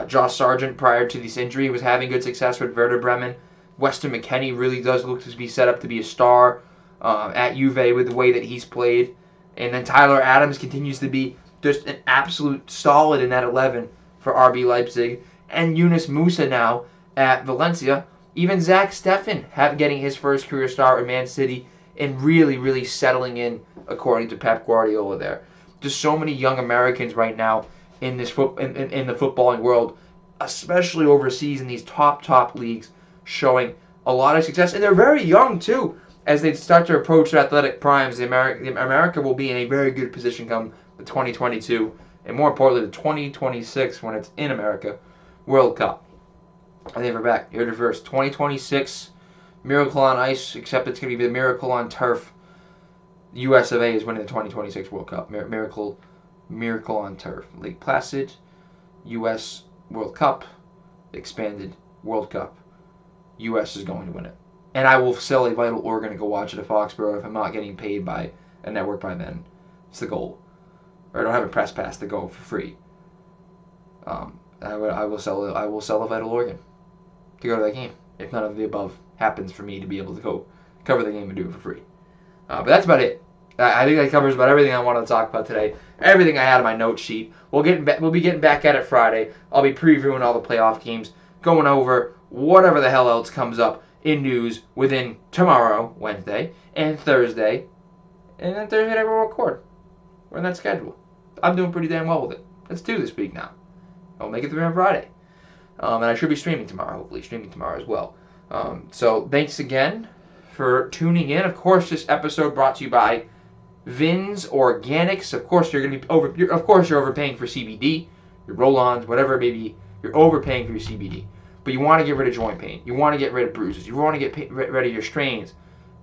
Josh Sargent, prior to this injury, was having good success with Werder Bremen. Weston McKennie really does look to be set up to be a star at Juve with the way that he's played. And then Tyler Adams continues to be just an absolute solid in that 11 for RB Leipzig. And Yunus Musa now at Valencia. Even Zach Steffen getting his first career start with Man City and really, really settling in according to Pep Guardiola there. Just so many young Americans right now in this in the footballing world, especially overseas in these top leagues, showing a lot of success, and they're very young too. As they start to approach their athletic primes, America will be in a very good position come the 2022, and more importantly, the 2026 when it's in America World Cup. I think we're back. Here to first 2026 Miracle on Ice, except it's going to be the Miracle on Turf. The US of A is winning the 2026 World Cup. Miracle on Turf. Lake Placid, US World Cup, expanded World Cup. US is going to win it. And I will sell a vital organ to go watch it at Foxborough if I'm not getting paid by a network by then. It's the goal. Or I don't have a press pass to go for free. I will sell a vital organ to go to that game if none of the above happens for me to be able to go cover the game and do it for free. But that's about it. I think that covers about everything I wanted to talk about today. Everything I had on my note sheet. We'll be getting back at it Friday. I'll be previewing all the playoff games, going over whatever the hell else comes up in news within tomorrow, Wednesday, and Thursday. And then Thursday night we'll record. We're in that schedule. I'm doing pretty damn well with it. That's 2 this week now. I'll make it through on Friday. And I should be streaming tomorrow, hopefully. Streaming tomorrow as well. So thanks again for tuning in. Of course, this episode brought to you by Vins Organics. Of course, you're overpaying for CBD, your roll-ons, whatever it may be. You're overpaying for your CBD. But you want to get rid of joint pain. You want to get rid of bruises. You want to get rid of your strains.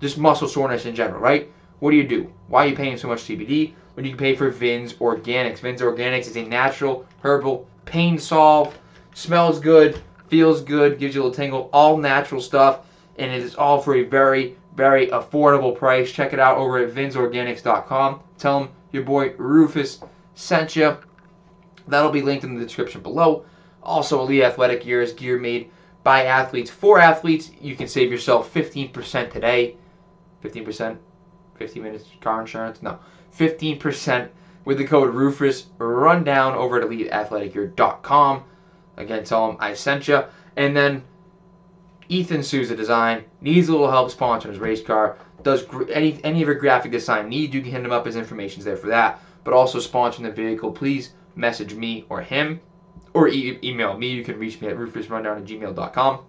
Just muscle soreness in general, right? What do? Why are you paying so much CBD when you can pay for Vins Organics? Vins Organics is a natural, herbal pain solve. Smells good, feels good, gives you a little tingle. All natural stuff. And it is all for a very, very affordable price. Check it out over at vinsorganics.com. Tell them your boy Rufus sent you. That'll be linked in the description below. Also, Elite Athletic Gear is gear made by athletes for athletes. You can save yourself 15% today. 15%? 15 minutes car insurance? No. 15% with the code RUFUSRUNDOWN over at EliteAthleticGear.com. Again, tell them I sent you. And then Ethan Souza Design needs a little help sponsoring his race car. Does any of your graphic design need, you can hit him up. His information's there for that. But also sponsoring the vehicle, please message me or him. Or email me. You can reach me at rufusrundown@gmail.com.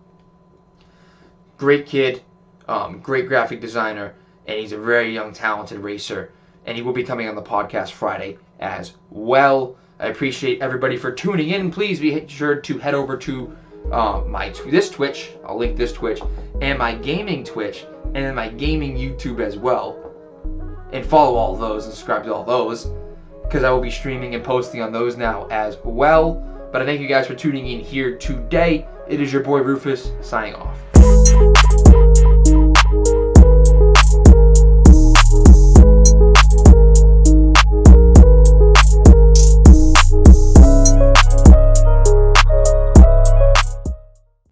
Great kid, great graphic designer, and he's a very young, talented racer. And he will be coming on the podcast Friday as well. I appreciate everybody for tuning in. Please be sure to head over to this Twitch. I'll link this Twitch and my gaming Twitch and then my gaming YouTube as well. And follow all those and subscribe to all those because I will be streaming and posting on those now as well. But I thank you guys for tuning in here today. It is your boy Rufus signing off.